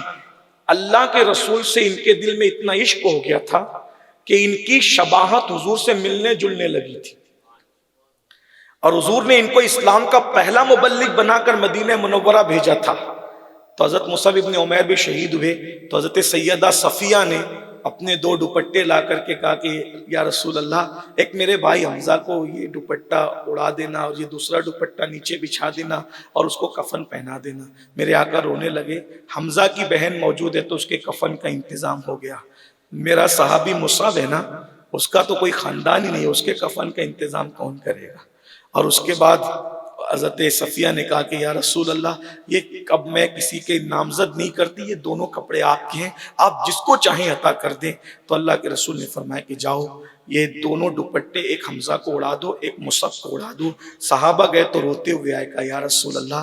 اللہ کے رسول سے ان کے دل میں اتنا عشق ہو گیا تھا کہ ان کی شباہت حضور سے ملنے جلنے لگی تھی، اور حضور نے ان کو اسلام کا پہلا مبلغ بنا کر مدینہ منورہ بھیجا تھا۔ تو حضرت مصعب ابن عمیر بھی شہید ہوئے تو حضرت سیدہ صفیہ نے اپنے 2 دوپٹے لا کر کے کہا کہ یا رسول اللہ، ایک میرے بھائی حمزہ کو یہ دوپٹہ اڑا دینا اور یہ دوسرا دوپٹہ نیچے بچھا دینا اور اس کو کفن پہنا دینا۔ میرے آقا رونے لگے، حمزہ کی بہن موجود ہے تو اس کے کفن کا انتظام ہو گیا، میرا صحابی مصعب ہے نا، اس کا تو کوئی خاندان ہی نہیں ہے، اس کے کفن کا انتظام کون کرے گا؟ اور اس کے بعد حضرت صفیہ نے کہا کہ یا رسول اللہ، یہ اب میں کسی کے نامزد نہیں کرتی، یہ دونوں کپڑے آپ کے ہیں، آپ جس کو چاہیں عطا کر دیں۔ تو اللہ کے رسول نے فرمایا کہ جاؤ یہ دونوں دوپٹے ایک حمزہ کو اڑا دو، ایک مصعب کو اڑا دو۔ صحابہ گئے تو روتے ہوئے آئے، کہا یا رسول اللہ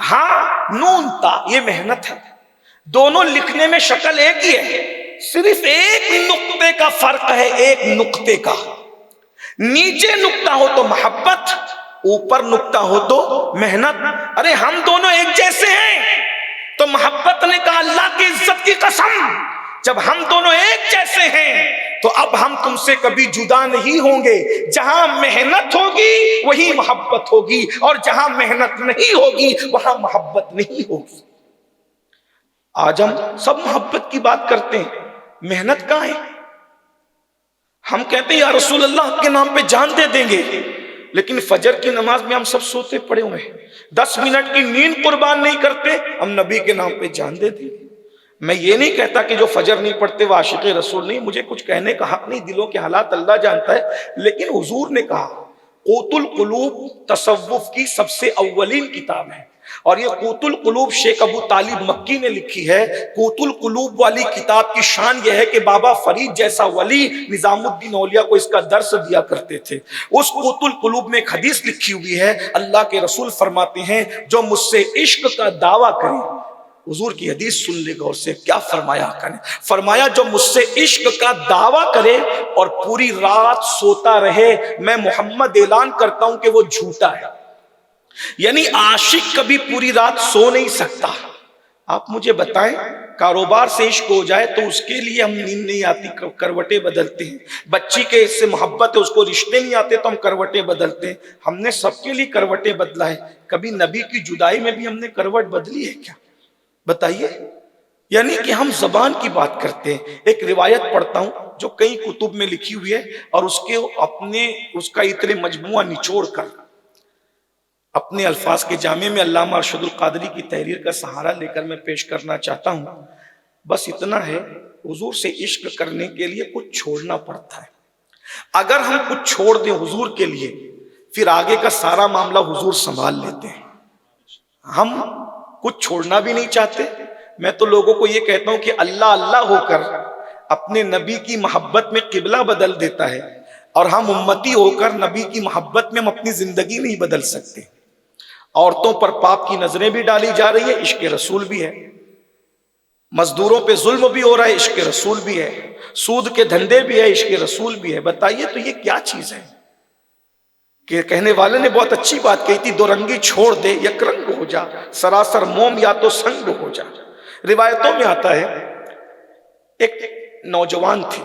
ہاں نون تا یہ محنت ہے، دونوں لکھنے میں شکل ایک ہی ہے، صرف ایک نقطے کا فرق ہے، ایک نقطے کا، نیچے نقطہ ہو تو محبت، اوپر نقطہ ہو تو محنت۔ ارے ہم دونوں ایک جیسے ہیں، تو محبت نے کہا اللہ کی عزت کی قسم جب ہم دونوں ایک جیسے ہیں تو اب ہم تم سے کبھی جدا نہیں ہوں گے، جہاں محنت ہوگی وہی محبت ہوگی، اور جہاں محنت نہیں ہوگی وہاں محبت نہیں ہوگی۔ آج ہم سب محبت کی بات کرتے ہیں، محنت کہاں ہے؟ ہم کہتے ہیں یا رسول اللہ آپ کے نام پہ جان دے دیں گے، لیکن فجر کی نماز میں ہم سب سوتے پڑے ہوئے ہیں، 10 منٹ کی نیند قربان نہیں کرتے، ہم نبی کے نام پہ جان دے دیں گے۔ میں یہ نہیں کہتا کہ جو فجر نہیں پڑھتے وہ عاشق رسول نہیں، مجھے کچھ کہنے کا حق نہیں، دلوں کے حالات اللہ جانتا ہے، لیکن حضور نے کہا قوت القلوب تصوف کی سب سے اولین کتاب ہے، اور یہ قوت القلوب شیخ ابو طالب مکی نے لکھی ہے۔ قوت القلوب والی کتاب کی شان یہ ہے کہ بابا فرید جیسا ولی نظام الدین اولیاء کو اس کا درس دیا کرتے تھے۔ اس قوت القلوب میں ایک حدیث لکھی ہوئی ہے، اللہ کے رسول فرماتے ہیں جو مجھ سے عشق کا دعویٰ کرے، حضور کی حدیث سن لے غور سے، کیا فرمایا آقا نے؟ فرمایا جو مجھ سے عشق کا دعویٰ کرے اور پوری رات سوتا رہے، میں محمد اعلان کرتا ہوں کہ وہ جھوٹا ہے۔ یعنی عاشق کبھی پوری رات سو نہیں سکتا۔ آپ مجھے بتائیں کاروبار سے عشق ہو جائے تو اس کے لیے ہم نیند نہیں آتی کروٹیں بدلتے ہیں، بچی کے اس سے محبت ہے اس کو رشتے نہیں آتے تو ہم کروٹیں بدلتے ہیں، ہم نے سب کے لیے کروٹیں بدلا ہے، کبھی نبی کی جدائی میں بھی ہم نے کروٹ بدلی ہے کیا؟ بتائیے۔ یعنی کہ ہم زبان کی بات کرتے ہیں۔ ایک روایت پڑھتا ہوں جو کئی کتب میں لکھی ہوئی ہے، اور اس کا اتنے مجموعہ نچوڑ کر اپنے الفاظ کے جامع میں علامہ ارشد القادری کی تحریر کا سہارا لے کر میں پیش کرنا چاہتا ہوں۔ بس اتنا ہے، حضور سے عشق کرنے کے لیے کچھ چھوڑنا پڑتا ہے۔ اگر ہم کچھ چھوڑ دیں حضور کے لیے، پھر آگے کا سارا معاملہ حضور سنبھال لیتے ہیں۔ ہم کچھ چھوڑنا بھی نہیں چاہتے۔ میں تو لوگوں کو یہ کہتا ہوں کہ اللہ اللہ ہو کر اپنے نبی کی محبت میں قبلہ بدل دیتا ہے، اور ہم امتی ہو کر نبی کی محبت میں ہم اپنی زندگی نہیں بدل سکتے۔ عورتوں پر پاپ کی نظریں بھی ڈالی جا رہی ہے، عشق رسول بھی ہے، مزدوروں پہ ظلم بھی ہو رہا ہے، عشق رسول بھی ہے، سود کے دھندے بھی ہے، عشق رسول بھی ہے۔ بتائیے تو یہ کیا چیز ہے؟ کہ کہنے والے نے بہت اچھی بات کہی تھی، دو رنگی چھوڑ دے یک رنگ ہو جا، سراسر موم یا تو سنگ ہو جا۔ روایتوں میں آتا ہے ایک نوجوان تھے،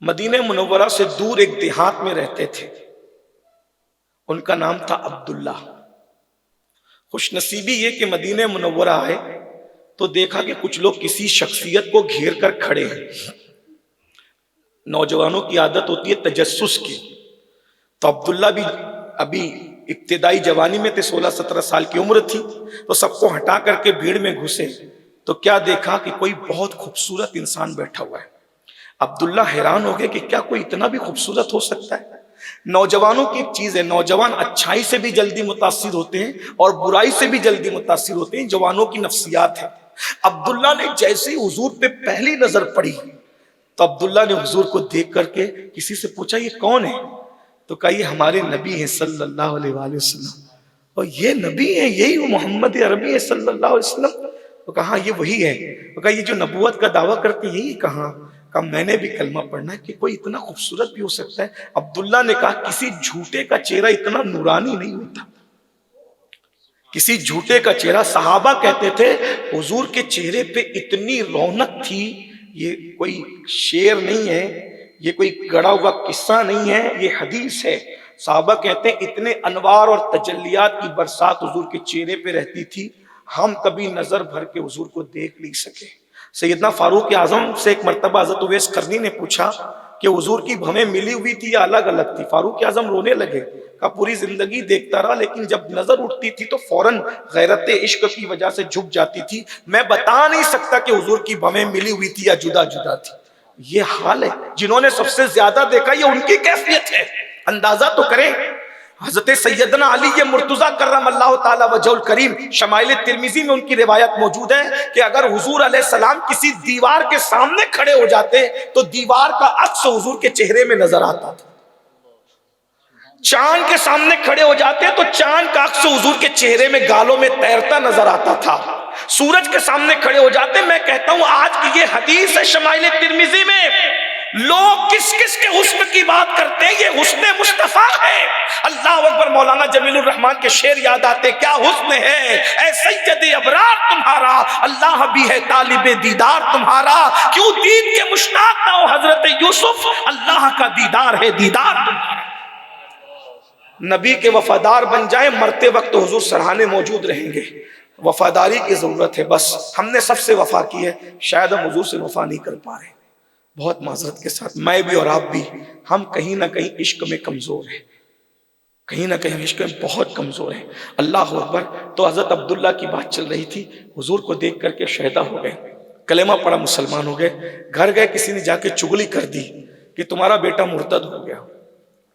مدینہ منورہ سے دور ایک دیہات میں رہتے تھے، ان کا نام تھا عبداللہ۔ خوش نصیبی یہ کہ مدینہ منورہ آئے تو دیکھا کہ کچھ لوگ کسی شخصیت کو گھیر کر کھڑے ہیں۔ نوجوانوں کی عادت ہوتی ہے تجسس کی، تو عبداللہ بھی ابھی ابتدائی جوانی میں تھے، 16-17 سال کی عمر تھی، تو سب کو ہٹا کر کے بھیڑ میں گھسے تو کیا دیکھا کہ کوئی بہت خوبصورت انسان بیٹھا ہوا ہے۔ عبداللہ حیران ہو گئے کہ کیا کوئی اتنا بھی خوبصورت ہو سکتا ہے؟ نوجوانوں کی ایک چیز ہے، نوجوان اچھائی سے بھی جلدی متاثر ہوتے ہیں اور برائی سے بھی جلدی متاثر ہوتے ہیں، جوانوں کی نفسیات ہے۔ عبداللہ نے جیسے ہی حضور پہ پہلی نظر پڑی تو عبداللہ نے حضور کو دیکھ کر کے کسی سے پوچھا یہ کون ہے؟ تو کہا یہ ہمارے نبی ہیں صلی اللہ علیہ وآلہ وسلم۔ اور یہ نبی ہیں، یہی وہ محمد عربی ہے صلی اللہ علیہ وسلم؟ تو کہا یہ وہی ہے۔ تو کہا یہ جو نبوت کا دعویٰ کرتے یہی کہاں؟ کہا میں نے بھی کلمہ پڑھنا ہے کہ کوئی اتنا خوبصورت بھی ہو سکتا ہے؟ عبداللہ نے کہا کسی جھوٹے کا چہرہ اتنا نورانی نہیں ہوتا، کسی جھوٹے کا چہرہ۔ صحابہ کہتے تھے حضور کے چہرے پہ اتنی رونق تھی، یہ کوئی شعر نہیں ہے، یہ کوئی گڑا ہوا قصہ نہیں ہے، یہ حدیث ہے۔ صحابہ کہتے ہیں اتنے انوار اور تجلیات کی برسات حضور کے چہرے پہ رہتی تھی، ہم کبھی نظر بھر کے حضور کو دیکھ نہیں سکے۔ سیدنا فاروق اعظم سے ایک مرتبہ حضرت اویس قرنی نے پوچھا کہ حضور کی بھویں ملی ہوئی تھی یا الگ الگ تھی؟ فاروق اعظم رونے لگے، کہا پوری زندگی دیکھتا رہا، لیکن جب نظر اٹھتی تھی تو فوراً غیرت عشق کی وجہ سے جھک جاتی تھی، میں بتا نہیں سکتا کہ حضور کی بھویں ملی ہوئی تھی یا جدا جدا تھی۔ یہ حال ہے، جنہوں نے سب سے زیادہ دیکھا یہ ان کی کیفیت ہے، اندازہ تو کریں۔ حضرت سیدنا علی مرتضیٰ کرم اللہ تعالی وجہ الکریم، شمائل ترمذی میں ان کی روایت موجود ہے کہ اگر حضور علیہ السلام کسی دیوار کے سامنے کھڑے ہو جاتے تو دیوار کا عکس حضور کے چہرے میں نظر آتا تھا۔ چاند کے سامنے کھڑے ہو جاتے تو چاند کا عکس حضور کے چہرے میں گالوں میں تیرتا نظر آتا تھا. سورج کے سامنے کھڑے ہو جاتے. میں کہتا ہوں آج کی یہ حدیث ہے شمائل ترمذی میں، لوگ کس کس کے حسن کی بات کرتے ہیں، یہ حسن مصطفیٰ ہے. اللہ اکبر. مولانا جمیل الرحمان کے شعر یاد آتے. کیا حسن ہے اے سید ابرار تمہارا، اللہ بھی ہے طالب دیدار تمہارا. کیوں دید کے مشتاق نہ ہو حضرت یوسف، اللہ کا دیدار ہے دیدار تمہارا. نبی کے وفادار بن جائیں، مرتے وقت حضور سرہانے موجود رہیں گے. وفاداری کی ضرورت ہے. بس ہم نے سب سے وفا کی ہے، شاید ہم حضور سے وفا نہیں کر پا رہے. بہت معذرت کے ساتھ میں بھی اور آپ بھی، ہم کہیں نہ کہیں عشق میں کمزور ہیں، کہیں نہ کہیں عشق میں بہت کمزور ہیں. اللہ اکبر. تو حضرت عبداللہ کی بات چل رہی تھی، حضور کو دیکھ کر کے شہدا ہو گئے، کلمہ پڑا، مسلمان ہو گئے. گھر گئے، کسی نے جا کے چغلی کر دی کہ تمہارا بیٹا مرتد ہو گیا.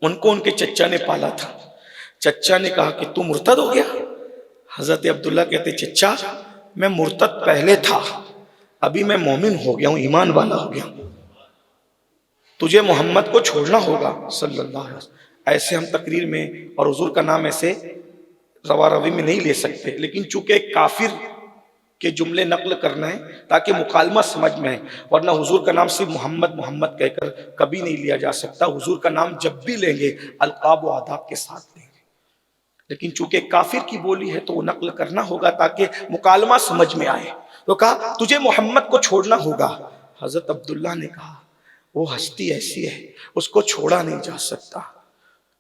ان کو ان کے چچا نے پالا تھا. چچا نے کہا کہ تو مرتد ہو گیا؟ حضرت عبداللہ کہتے چچا میں مرتد پہلے تھا، ابھی میں مومن ہو گیا ہوں، ایمان والا ہو گیا ہوں. تجھے محمد کو چھوڑنا ہوگا صلی اللہ علیہ وسلم. ایسے ہم تقریر میں اور حضور کا نام ایسے روا روی میں نہیں لے سکتے، لیکن چونکہ ایک کافر کے جملے نقل کرنا ہے تاکہ مکالمہ سمجھ میں ہے، ورنہ حضور کا نام صرف محمد محمد کہہ کر کبھی نہیں لیا جا سکتا. حضور کا نام جب بھی لیں گے القاب و آداب کے ساتھ لیں گے، لیکن چونکہ کافر کی بولی ہے تو وہ نقل کرنا ہوگا تاکہ مکالمہ سمجھ میں آئے. تو کہا تجھے محمد کو چھوڑنا ہوگا. حضرت عبداللہ نے کہا وہ ہستی ایسی ہے اس کو چھوڑا نہیں جا سکتا.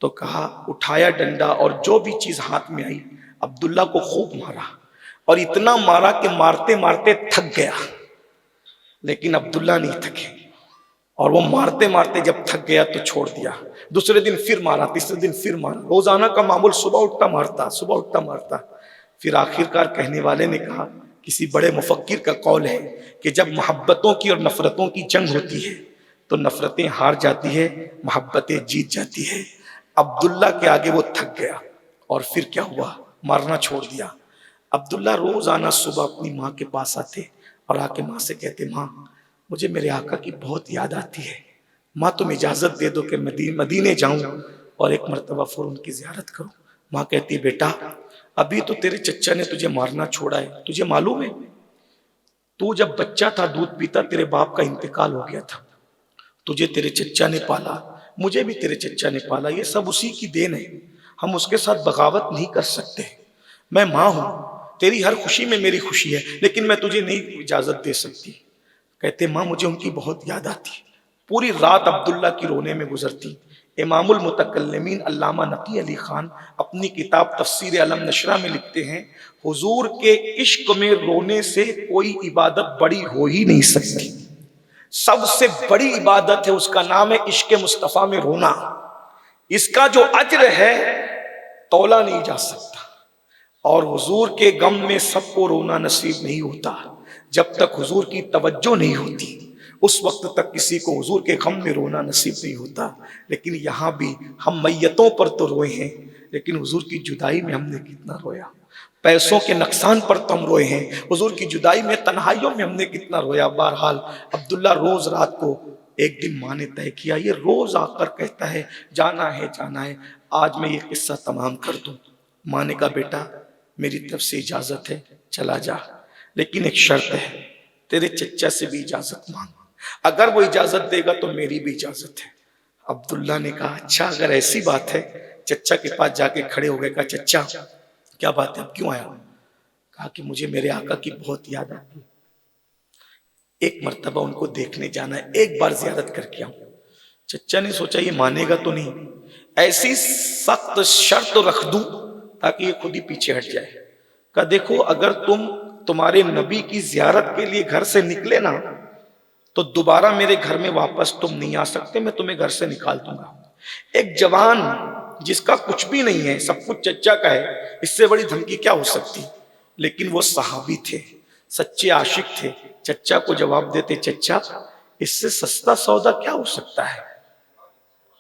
تو کہا اٹھایا ڈنڈا اور جو بھی چیز ہاتھ میں آئی عبداللہ کو خوب مارا، اور اتنا مارا کہ مارتے مارتے تھک گیا. لیکن عبداللہ نہیں تھکے، اور وہ مارتے مارتے جب تھک گیا تو چھوڑ دیا. دوسرے دن پھر مارا، تیسرے دن پھر مارا. روزانہ کا معمول، صبح اٹھتا مارتا، صبح اٹھتا مارتا. پھر آخرکار کہنے والے نے کہا، کسی بڑے مفکر کا قول ہے کہ جب محبتوں کی اور نفرتوں کی جنگ ہوتی ہے تو نفرتیں ہار جاتی ہے، محبتیں جیت جاتی ہے. عبداللہ کے آگے وہ تھک گیا، اور پھر کیا ہوا، مارنا چھوڑ دیا. عبداللہ روزانہ صبح اپنی ماں کے پاس آتے اور آ کے ماں سے کہتے ماں مجھے میرے آقا کی بہت یاد آتی ہے، ماں تم اجازت دے دو کہ مدینے جاؤں اور ایک مرتبہ پھر ان کی زیارت کروں. ماں کہتی بیٹا ابھی تو تیرے چچا نے تجھے مارنا چھوڑا ہے، تجھے معلوم ہے تو جب بچہ تھا دودھ پیتا تیرے باپ کا انتقال ہو گیا تھا، تجھے تیرے چچا نے پالا، مجھے بھی تیرے چچا نے پالا، یہ سب اسی کی دین ہے، ہم اس کے ساتھ بغاوت نہیں کر سکتے. میں ماں ہوں، تیری ہر خوشی میں میری خوشی ہے، لیکن میں تجھے نہیں اجازت دے سکتی. کہتے ماں مجھے ان کی بہت یاد آتی. پوری رات عبداللہ کی رونے میں گزرتی. امام المتکلمین علامہ نقی علی خان اپنی کتاب تفسیر علم نشرہ میں لکھتے ہیں حضور کے عشق میں رونے سے کوئی عبادت بڑی ہو ہی نہیں سکتی. سب سے بڑی عبادت ہے، اس کا نام ہے عشق مصطفیٰ میں رونا. اس کا جو اجر ہے تولا نہیں جا سکتا. اور حضور کے غم میں سب کو رونا نصیب نہیں ہوتا. جب تک حضور کی توجہ نہیں ہوتی اس وقت تک کسی کو حضور کے غم میں رونا نصیب نہیں ہوتا. لیکن یہاں بھی ہم میتوں پر تو روئے ہیں، لیکن حضور کی جدائی میں ہم نے کتنا رویا. پیسوں کے نقصان پر تو ہم روئے ہیں، حضور کی جدائی میں تنہائیوں میں ہم نے کتنا رویا. بہرحال عبداللہ روز رات کو، ایک دن ماں نے طے کیا یہ روز آ کر کہتا ہے جانا ہے جانا ہے، آج میں یہ قصہ تمام کر دوں. ماں نے کہا بیٹا میری طرف سے اجازت ہے چلا جا، لیکن ایک شرط ہے، تیرے چچا سے بھی اجازت مانگ، اگر وہ اجازت دے گا تو میری بھی اجازت ہے. عبداللہ نے کہا اچھا اگر ایسی بات ہے. چچا کے پاس جا کے کھڑے ہو گئے. کہا چچا کیا بات ہے، اب کیوں آیا؟ کہا کہ مجھے میرے آقا کی بہت یاد آتی، ایک مرتبہ ان کو دیکھنے جانا ہے، ایک بار زیارت کر کے آؤں. چچا نے سوچا یہ مانے گا تو نہیں، ایسی سخت شرط رکھ دوں تاکہ یہ خود ہی پیچھے ہٹ جائے. کہا دیکھو اگر تمہارے نبی کی زیارت کے لیے گھر سے نکلے نا تو دوبارہ میرے گھر میں واپس تم نہیں آ سکتے، میں تمہیں گھر سے نکال دوں گا. ایک جوان جس کا کچھ بھی نہیں ہے، سب کچھ چچا کا ہے، اس سے بڑی دھمکی کیا ہو سکتی. لیکن وہ صحابی تھے، سچے عاشق تھے. چچا کو جواب دیتے چچا اس سے سستا سودا کیا ہو سکتا ہے،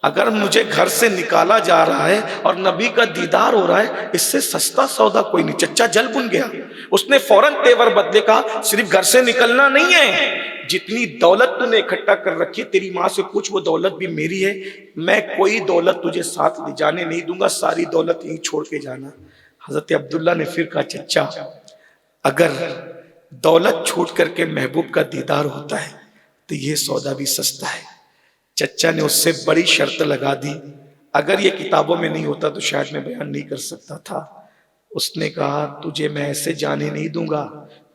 اگر مجھے گھر سے نکالا جا رہا ہے اور نبی کا دیدار ہو رہا ہے، اس سے سستا سودا کوئی نہیں۔ چچا جل بن گیا، اس نے فوراً تیور بدلے، کہا صرف گھر سے نکلنا نہیں ہے، جتنی دولت تو نے اکٹھا کر رکھی تیری ماں سے پوچھ، وہ دولت بھی میری ہے، میں کوئی دولت تجھے ساتھ لے جانے نہیں دوں گا، ساری دولت یہیں چھوڑ کے جانا۔ حضرت عبداللہ نے پھر کہا چچا اگر دولت چھوٹ کر کے محبوب کا دیدار ہوتا ہے تو یہ سودا بھی سستا ہے۔ چچا نے اس سے بڑی شرط لگا دی، اگر یہ کتابوں میں نہیں ہوتا تو شاید میں بیان نہیں کر سکتا تھا۔ اس نے کہا تجھے میں ایسے جانے نہیں دوں گا،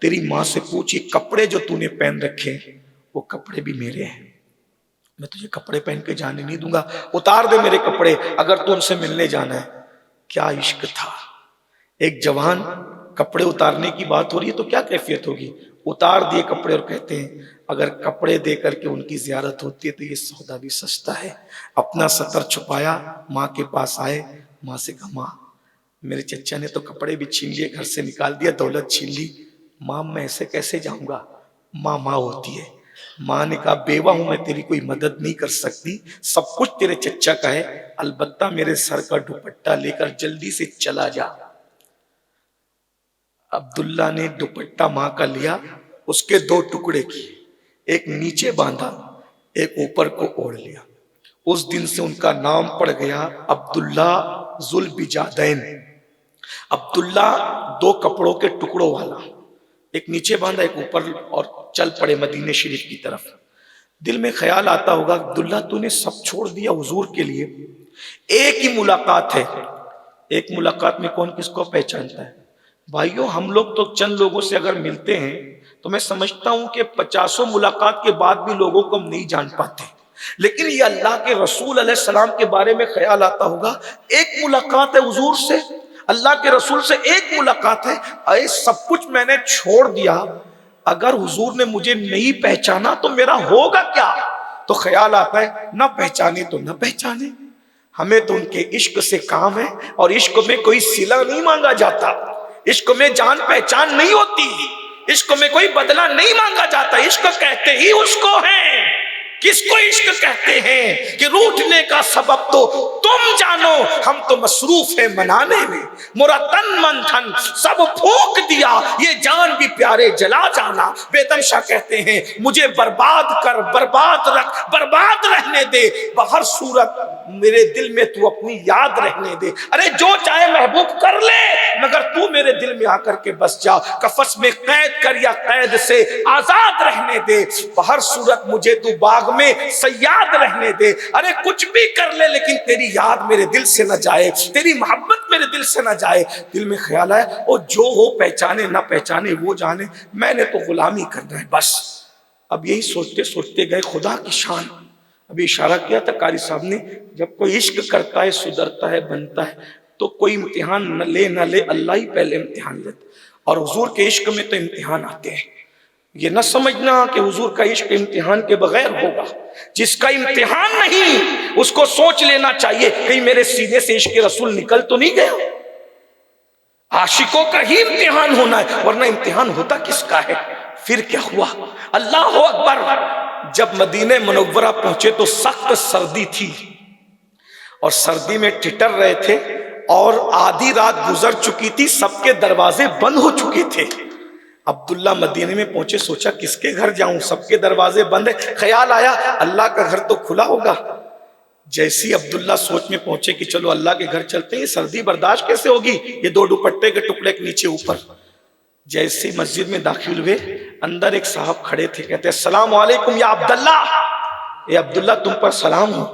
تیری ماں سے پوچھی کپڑے جو تو نے پہن رکھے وہ کپڑے بھی میرے ہیں، میں تجھے کپڑے پہن کے جانے نہیں دوں گا، اتار دے میرے کپڑے اگر تو ان سے ملنے جانا ہے۔ کیا عشق تھا! ایک جوان کپڑے اتارنے کی بات ہو رہی ہے تو کیا کیفیت ہوگی، اتار دیے کپڑے اور کہتے ہیں اگر کپڑے دے کر کے ان کی زیارت ہوتی ہے تو یہ سودا بھی سستا ہے۔ اپنا سطر چھپایا، ماں کے پاس آئے، ماں سے کہا ماں میرے چچا نے تو کپڑے بھی چھین لیے، گھر سے نکال دیا، دولت چھین لی، ماں میں ایسے کیسے جاؤں گا؟ ماں ماں ہوتی ہے۔ ماں نے کہا بیوہ ہوں میں تیری کوئی مدد نہیں کر سکتی، سب کچھ تیرے چچا کا ہے، البتہ میرے سر کا دوپٹہ لے کر جلدی سے چلا جا۔ عبداللہ نے دوپٹہ ماں کا لیا، اس کے دو ٹکڑے کیے، ایک نیچے باندھا ایک اوپر کو اوڑھ لیا۔ اس دن سے ان کا نام پڑ گیا عبداللہ ذوالبجادین، عبداللہ دو کپڑوں کے ٹکڑوں والا، ایک نیچے باندھا ایک اوپر، اور چل پڑے مدینہ شریف کی طرف۔ دل میں خیال آتا ہوگا عبداللہ تو نے سب چھوڑ دیا حضور کے لیے، ایک ہی ملاقات ہے، ایک ملاقات میں کون کس کو پہچانتا ہے؟ بھائیو ہم لوگ تو چند لوگوں سے اگر ملتے ہیں تو میں سمجھتا ہوں کہ 50 ملاقات کے بعد بھی لوگوں کو ہم نہیں جان پاتے، لیکن یہ اللہ کے رسول علیہ السلام کے بارے میں خیال آتا ہوگا، ایک ملاقات ہے حضور سے، اللہ کے رسول سے ایک ملاقات ہے، اے سب کچھ میں نے چھوڑ دیا، اگر حضور نے مجھے نہیں پہچانا تو میرا ہوگا کیا؟ تو خیال آتا ہے نہ پہچانے تو نہ پہچانے، ہمیں تو ان کے عشق سے کام ہے، اور عشق میں کوئی صلہ نہیں مانگا جاتا، عشق میں جان پہچان نہیں ہوتی، عشق میں کوئی بدلہ نہیں مانگا جاتا، عشق کہتے ہی اس کو ہیں۔ کس کو عشق کہتے ہیں کہ روٹھنے کا سبب تو تم جانو، ہم تو مصروف ہیں منانے میں، مرتن من تھن سب پھونک دیا، یہ جان بھی پیارے جلا جانا۔ بیدم شاہ کہتے ہیں مجھے برباد کر برباد رکھ، برباد رہنے دے، بہر صورت میرے دل میں تو اپنی یاد رہنے دے۔ ارے جو چاہے محبوب کر لے، مگر تو میرے دل میں آ کر کے بس جا، کفس میں قید کر یا قید سے آزاد رہنے دے، بہر صورت مجھے تو باغ میں سیاد رہنے دے۔ ارے کچھ بھی کر لے لیکن تیری یاد میرے دل سے نہ جائے، تیری محبت میرے دل سے نہ جائے۔ دل میں خیال ہے اور جو ہو پہچانے نہ پہچانے وہ جانے، میں نے تو غلامی کرنا ہے بس۔ اب یہی سوچتے سوچتے گئے خدا کی شان، ابھی اشارہ کیا تھا قاری صاحب نے، جب کوئی عشق کرتا ہے سدھرتا ہے بنتا ہے تو کوئی امتحان نہ لے اللہ ہی پہلے امتحان لیتا، اور حضور کے عشق میں تو امتحان آتے ہیں۔ یہ نہ سمجھنا کہ حضور کا عشق امتحان کے بغیر ہوگا، جس کا امتحان نہیں اس کو سوچ لینا چاہیے کہیں میرے سینے سے عشق رسول نکل تو نہیں گیا۔ عاشقوں کا ہی امتحان ہونا ہے، ورنہ امتحان ہوتا کس کا ہے؟ پھر کیا ہوا؟ اللہ اکبر! جب مدینہ منورہ پہنچے تو سخت سردی تھی، اور سردی میں ٹھٹر رہے تھے، اور آدھی رات گزر چکی تھی، سب کے دروازے بند ہو چکے تھے۔ عبداللہ مدینے میں پہنچے، سوچا کس کے گھر جاؤں، سب کے دروازے بند ہیں، خیال آیا اللہ کا گھر تو کھلا ہوگا۔ جیسی عبداللہ سوچ میں پہنچے کہ چلو اللہ کے گھر چلتے ہیں، سردی برداشت کیسے ہوگی، یہ دو دوپٹے کے ٹکڑے کے نیچے اوپر۔ جیسے مسجد میں داخل ہوئے، اندر ایک صاحب کھڑے تھے، کہتے السلام علیکم یا عبداللہ، اے عبداللہ تم پر سلام ہو۔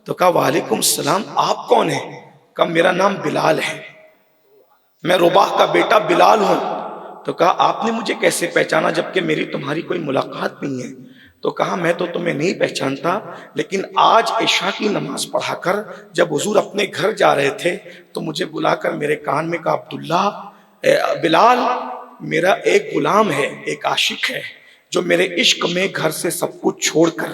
تو کہا وعلیکم السلام، آپ کون ہیں؟ کہا میرا نام بلال ہے، میں رباح کا بیٹا بلال ہوں۔ تو کہا آپ نے مجھے کیسے پہچانا جبکہ میری تمہاری کوئی ملاقات نہیں ہے؟ تو کہا میں تو تمہیں نہیں پہچانتا، لیکن آج عشاء کی نماز پڑھا کر جب حضور اپنے گھر جا رہے تھے تو مجھے بلا کر میرے کان میں کہا عبداللہ، بلال میرا ایک غلام ہے، ایک عاشق ہے جو میرے عشق میں گھر سے سب کچھ چھوڑ کر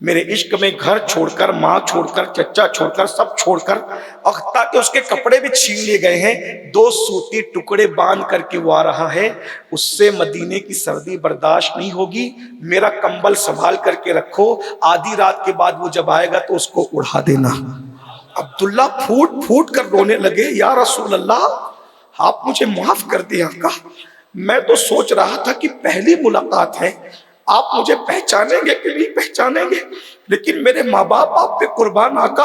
میرے عشق میں گھر چھوڑ کر، ماں چھوڑ کر، چچا چھوڑ کر، سب چھوڑ کر، اور تاکہ اس کے کپڑے بھی چھین لیے گئے ہیں، 2 سوتی ٹکڑے باندھ کر کے وہ آ رہا ہے، اس سے مدینے کی سردی برداشت نہیں ہوگی، میرا کمبل سنبھال کر کے رکھو، آدھی رات کے بعد وہ جب آئے گا تو اس کو اڑا دینا۔ عبداللہ پھوٹ پھوٹ کر رونے لگے، یا رسول اللہ آپ مجھے معاف کر دیں آقا، میں تو سوچ رہا تھا کہ پہلی ملاقات ہے، آپ مجھے پہچانیں گے کہ نہیں پہچانیں گے، لیکن میرے ماں باپ آپ پہ قربان آقا،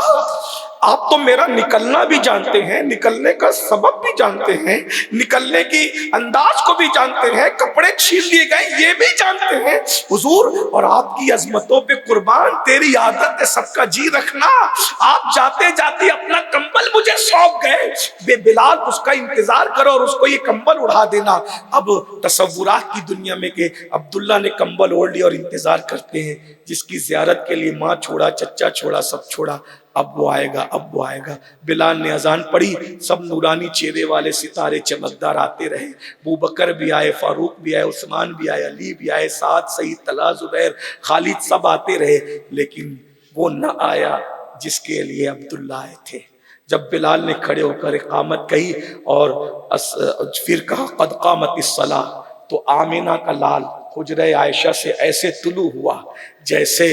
آپ تو میرا نکلنا بھی جانتے ہیں، نکلنے کا سبب بھی جانتے ہیں، نکلنے کی انداز کو بھی جانتے ہیں، کپڑے چھین لیے گئے یہ بھی جانتے ہیں حضور، اور آپ کی عظمتوں پہ قربان، تیری عادت ہے سب کا جی رکھنا، آپ جاتے جاتے اپنا کمبل مجھے سونپ گئے، بے بلال اس کا انتظار کرو اور اس کو یہ کمبل اڑا دینا۔ اب تصورات کی دنیا میں کہ عبداللہ نے کمبل اوڑھ لیا اور انتظار کرتے ہیں، جس کی زیارت کے لیے ماں چھوڑا، چچا چھوڑا، سب چھوڑا، اب وہ آئے گا، اب وہ آئے گا۔ بلال نے اذان پڑھی، سب نورانی چہرے والے ستارے چمکدار آتے رہے، ابوبکر بھی آئے، فاروق بھی آئے، عثمان بھی آئے، علی بھی آئے، سعد، سعید، طلحہ، زبیر، خالد، سب آتے رہے، لیکن وہ نہ آیا جس کے لیے عبداللہ آئے تھے۔ جب بلال نے کھڑے ہو کر اقامت کہی اور پھر کہا قد قامت الصلاۃ، تو آمینہ کا لال حجرہ عائشہ سے ایسے طلوع ہوا جیسے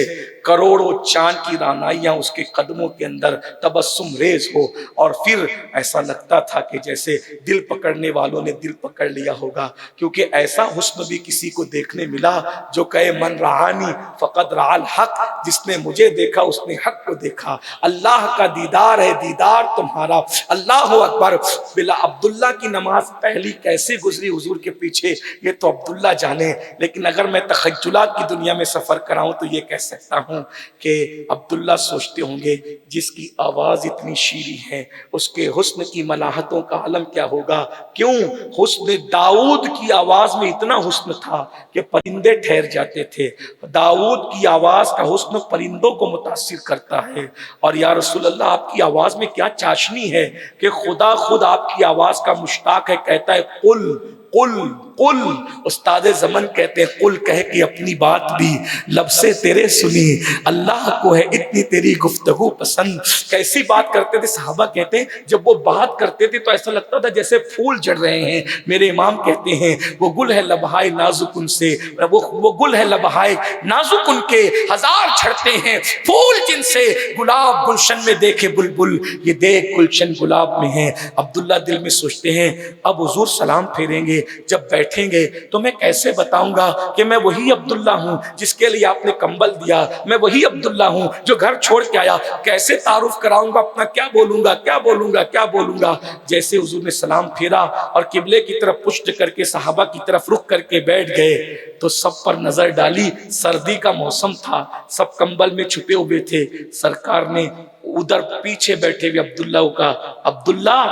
کروڑوں چاند کی رعنائیاں اس کے قدموں کے اندر تبسم ریز ہو، اور پھر ایسا لگتا تھا کہ جیسے دل پکڑنے والوں نے دل پکڑ لیا ہوگا، کیونکہ ایسا حسن بھی کسی کو دیکھنے ملا جو کہے من رعانی فقد رعا الحق، جس نے مجھے دیکھا اس نے حق کو دیکھا، اللہ کا دیدار ہے دیدار تمہارا، اللہ اکبر۔ بلا عبداللہ کی نماز پہلی کیسے گزری حضور کے پیچھے یہ تو عبداللہ جانے، لیکن اگر میں تخیلات کی دنیا میں سفر کراؤں تو یہ کہہ سکتا ہوں کہ عبداللہ سوچتے ہوں گے جس کی آواز اتنی شیریں ہے اس کے حسن کی ملاحتوں کا عالم کیا ہوگا، کیوں حسن داؤد کی آواز میں اتنا حسن تھا کہ پرندے ٹھہر جاتے تھے، داؤد کی آواز کا حسن پرندوں کو متاثر کرتا ہے، اور یا رسول اللہ آپ کی آواز میں کیا چاشنی ہے کہ خدا خود آپ کی آواز کا مشتاق ہے، کہتا ہے قل قل قل، استاد زمن کہتے ہیں قل کہہ کے اپنی بات بھی لب سے تیرے سنی، اللہ کو ہے اتنی تیری گفتگو پسند۔ کیسی بات کرتے تھے صحابہ کہتے ہیں جب وہ بات کرتے تھے تو ایسا لگتا تھا جیسے پھول جڑ رہے ہیں، میرے امام کہتے ہیں وہ گل ہے لبہائے نازک ان سے، وہ گل ہے لبہائے نازک ان کے ہزار چھڑتے ہیں پھول جن سے، گلاب گلشن میں دیکھے بلبل یہ دیکھ گلشن گلاب میں ہے۔ عبداللہ دل میں سوچتے ہیں اب حضور سلام پھیریں گے، جب بیٹھیں گے تو میں کیسے بتاؤں گا کہ میں وہی عبداللہ ہوں جس کے لیے آپ نے کمبل دیا، میں وہی عبداللہ ہوں جو گھر چھوڑ کے آیا، کیسے تعارف کراؤں گا اپنا، کیا بولوں گا کیا بولوں گا کیا بولوں گا۔ جیسے حضور نے سلام پھیرا اور قبلے کی طرف پشت کر کے صحابہ کی طرف رخ کر کے بیٹھ گئے تو سب پر نظر ڈالی، سردی کا موسم تھا، سب کمبل میں چھپے ہوئے تھے، سرکار نے ادھر پیچھے بیٹھے ہوئے عبداللہ کو کہا عبداللہ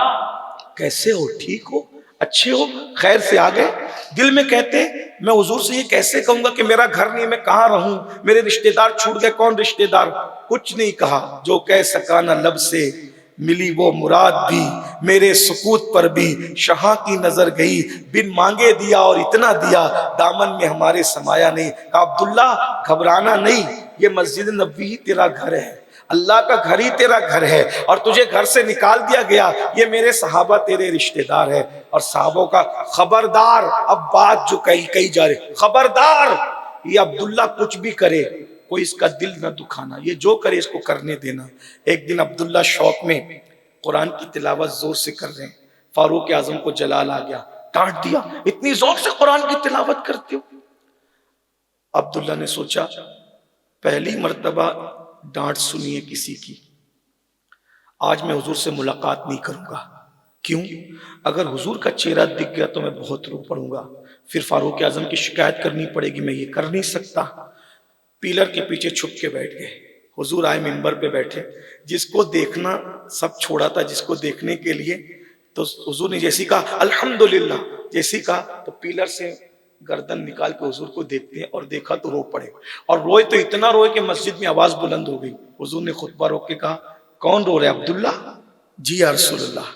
کیسے ہو، ٹھیک ہو، اچھے ہو، خیر سے آ گئے۔ دل میں کہتے میں حضور سے یہ کیسے کہوں گا کہ میرا گھر نہیں، میں کہاں رہوں، میرے رشتہ دار چھوٹ گئے، کون رشتہ دار، کچھ نہیں کہا، جو کہہ سکا نہ لب سے ملی وہ مراد بھی، میرے سکوت پر بھی شہاں کی نظر گئی، بن مانگے دیا اور اتنا دیا، دامن میں ہمارے سمایا نہیں۔ کہا عبداللہ گھبرانا نہیں، یہ مسجد نبوی ہی تیرا گھر ہے، اللہ کا گھر ہی تیرا گھر ہے، اور تجھے گھر سے نکال دیا گیا، یہ میرے صحابہ تیرے رشتہ دار ہے۔ اور صحابوں کا خبردار، اب بات جو کہی جا رہی، خبردار یہ عبداللہ کچھ بھی کرے کوئی اس کا دل نہ دکھانا، یہ جو کرے اس کو کرنے دینا۔ ایک دن عبداللہ شوق میں قرآن کی تلاوت زور سے کر رہے ہیں، فاروق اعظم کو جلال آ گیا، ڈانٹ دیا، اتنی زور سے قرآن کی تلاوت کرتے ہو۔ عبداللہ نے سوچا پہلی مرتبہ ڈانٹ سنی ہے کسی کی، آج میں حضور سے ملاقات نہیں کروں گا، کیوں؟ اگر حضور کا چہرہ دکھ گیا تو میں بہت رو پڑوں گا، پھر فاروق اعظم کی شکایت کرنی پڑے گی، میں یہ کر نہیں سکتا۔ پیلر کے پیچھے چھپ کے بیٹھ گئے، حضور آئے منبر پہ بیٹھے، جس کو دیکھنا سب چھوڑا تھا جس کو دیکھنے کے لیے، تو حضور نے جیسی کہا الحمدللہ، جیسی کہا تو پیلر سے گردن نکال کے حضور کو دیکھتے ہیں، اور دیکھا تو رو پڑے، اور روئے تو اتنا روئے کہ مسجد میں آواز بلند ہو گئی۔ حضور نے خطبہ روک کے کہا کون رو رہے عبداللہ؟ جی یا رسول اللہ،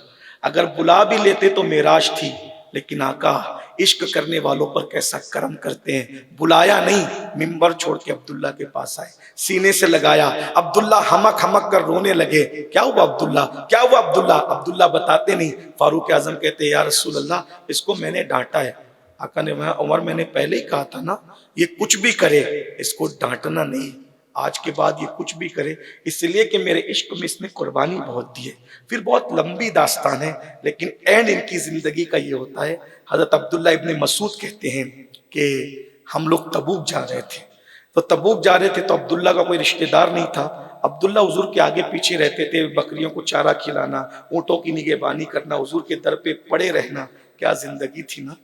اگر بلا بھی لیتے تو معراج تھی، لیکن آقا عشق کرنے والوں پر کیسا کرم کرتے ہیں، بلایا نہیں، منبر چھوڑ کے عبداللہ کے پاس آئے، سینے سے لگایا، عبداللہ ہمک ہمک کر رونے لگے، کیا ہوا عبداللہ، کیا ہوا عبداللہ؟ عبداللہ بتاتے نہیں۔ فاروق اعظم کہتے ہیں یا رسول اللہ اس کو میں نے ڈانٹا ہے۔ آقا نے کہا عمر میں نے پہلے ہی کہا تھا نا، یہ کچھ بھی کرے اس کو ڈانٹنا نہیں، آج کے بعد یہ کچھ بھی کرے، اس لیے کہ میرے عشق میں اس نے قربانی بہت دی ہے۔ پھر بہت لمبی داستان ہے، لیکن اینڈ ان کی زندگی کا یہ ہوتا ہے۔ حضرت عبداللہ ابن مسعود کہتے ہیں کہ ہم لوگ تبوک جا رہے تھے، تو تبوک جا رہے تھے تو عبداللہ کا کوئی رشتہ دار نہیں تھا، عبداللہ حضور کے آگے پیچھے رہتے تھے، بکریوں کو چارہ کھلانا، اونٹوں کی نگہبانی کرنا، حضور کے در پہ پڑے رہنا، کیا زندگی تھی نا۔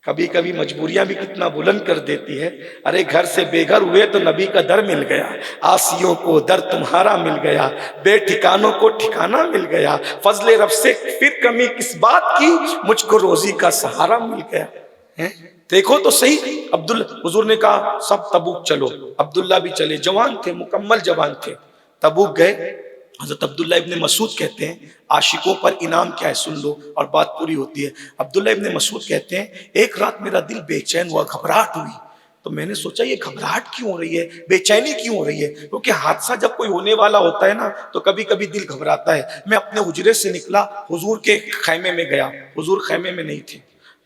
کبھی کبھی مجبوریاں بھی کتنا بلند کر دیتی ہے۔ ارے گھر سے بے گھر ہوئے تو نبی کا در مل گیا، آسیوں کو در تمہارا مل گیا، بے ٹھکانوں کو ٹھکانہ مل گیا، فضل رب سے پھر کمی کس بات کی، مجھ کو روزی کا سہارا مل گیا۔ دیکھو تو صحیح، حضور نے کہا سب تبوک چلو، عبداللہ بھی چلے، جوان تھے، مکمل جوان تھے، تبوک گئے۔ حضرت عبداللہ ابن مسعود کہتے ہیں عاشقوں پر انعام کیا ہے سن لو اور بات پوری ہوتی ہے۔ عبداللہ ابن مسعود کہتے ہیں ایک رات میرا دل بے چین ہوا، گھبراہٹ ہوئی، تو میں نے سوچا یہ گھبراہٹ کیوں ہو رہی ہے، بے چینی کیوں ہو رہی ہے؟ کیونکہ حادثہ جب کوئی ہونے والا ہوتا ہے نا تو کبھی کبھی دل گھبراتا ہے۔ میں اپنے حجرے سے نکلا، حضور کے خیمے میں گیا، حضور خیمے میں نہیں تھے۔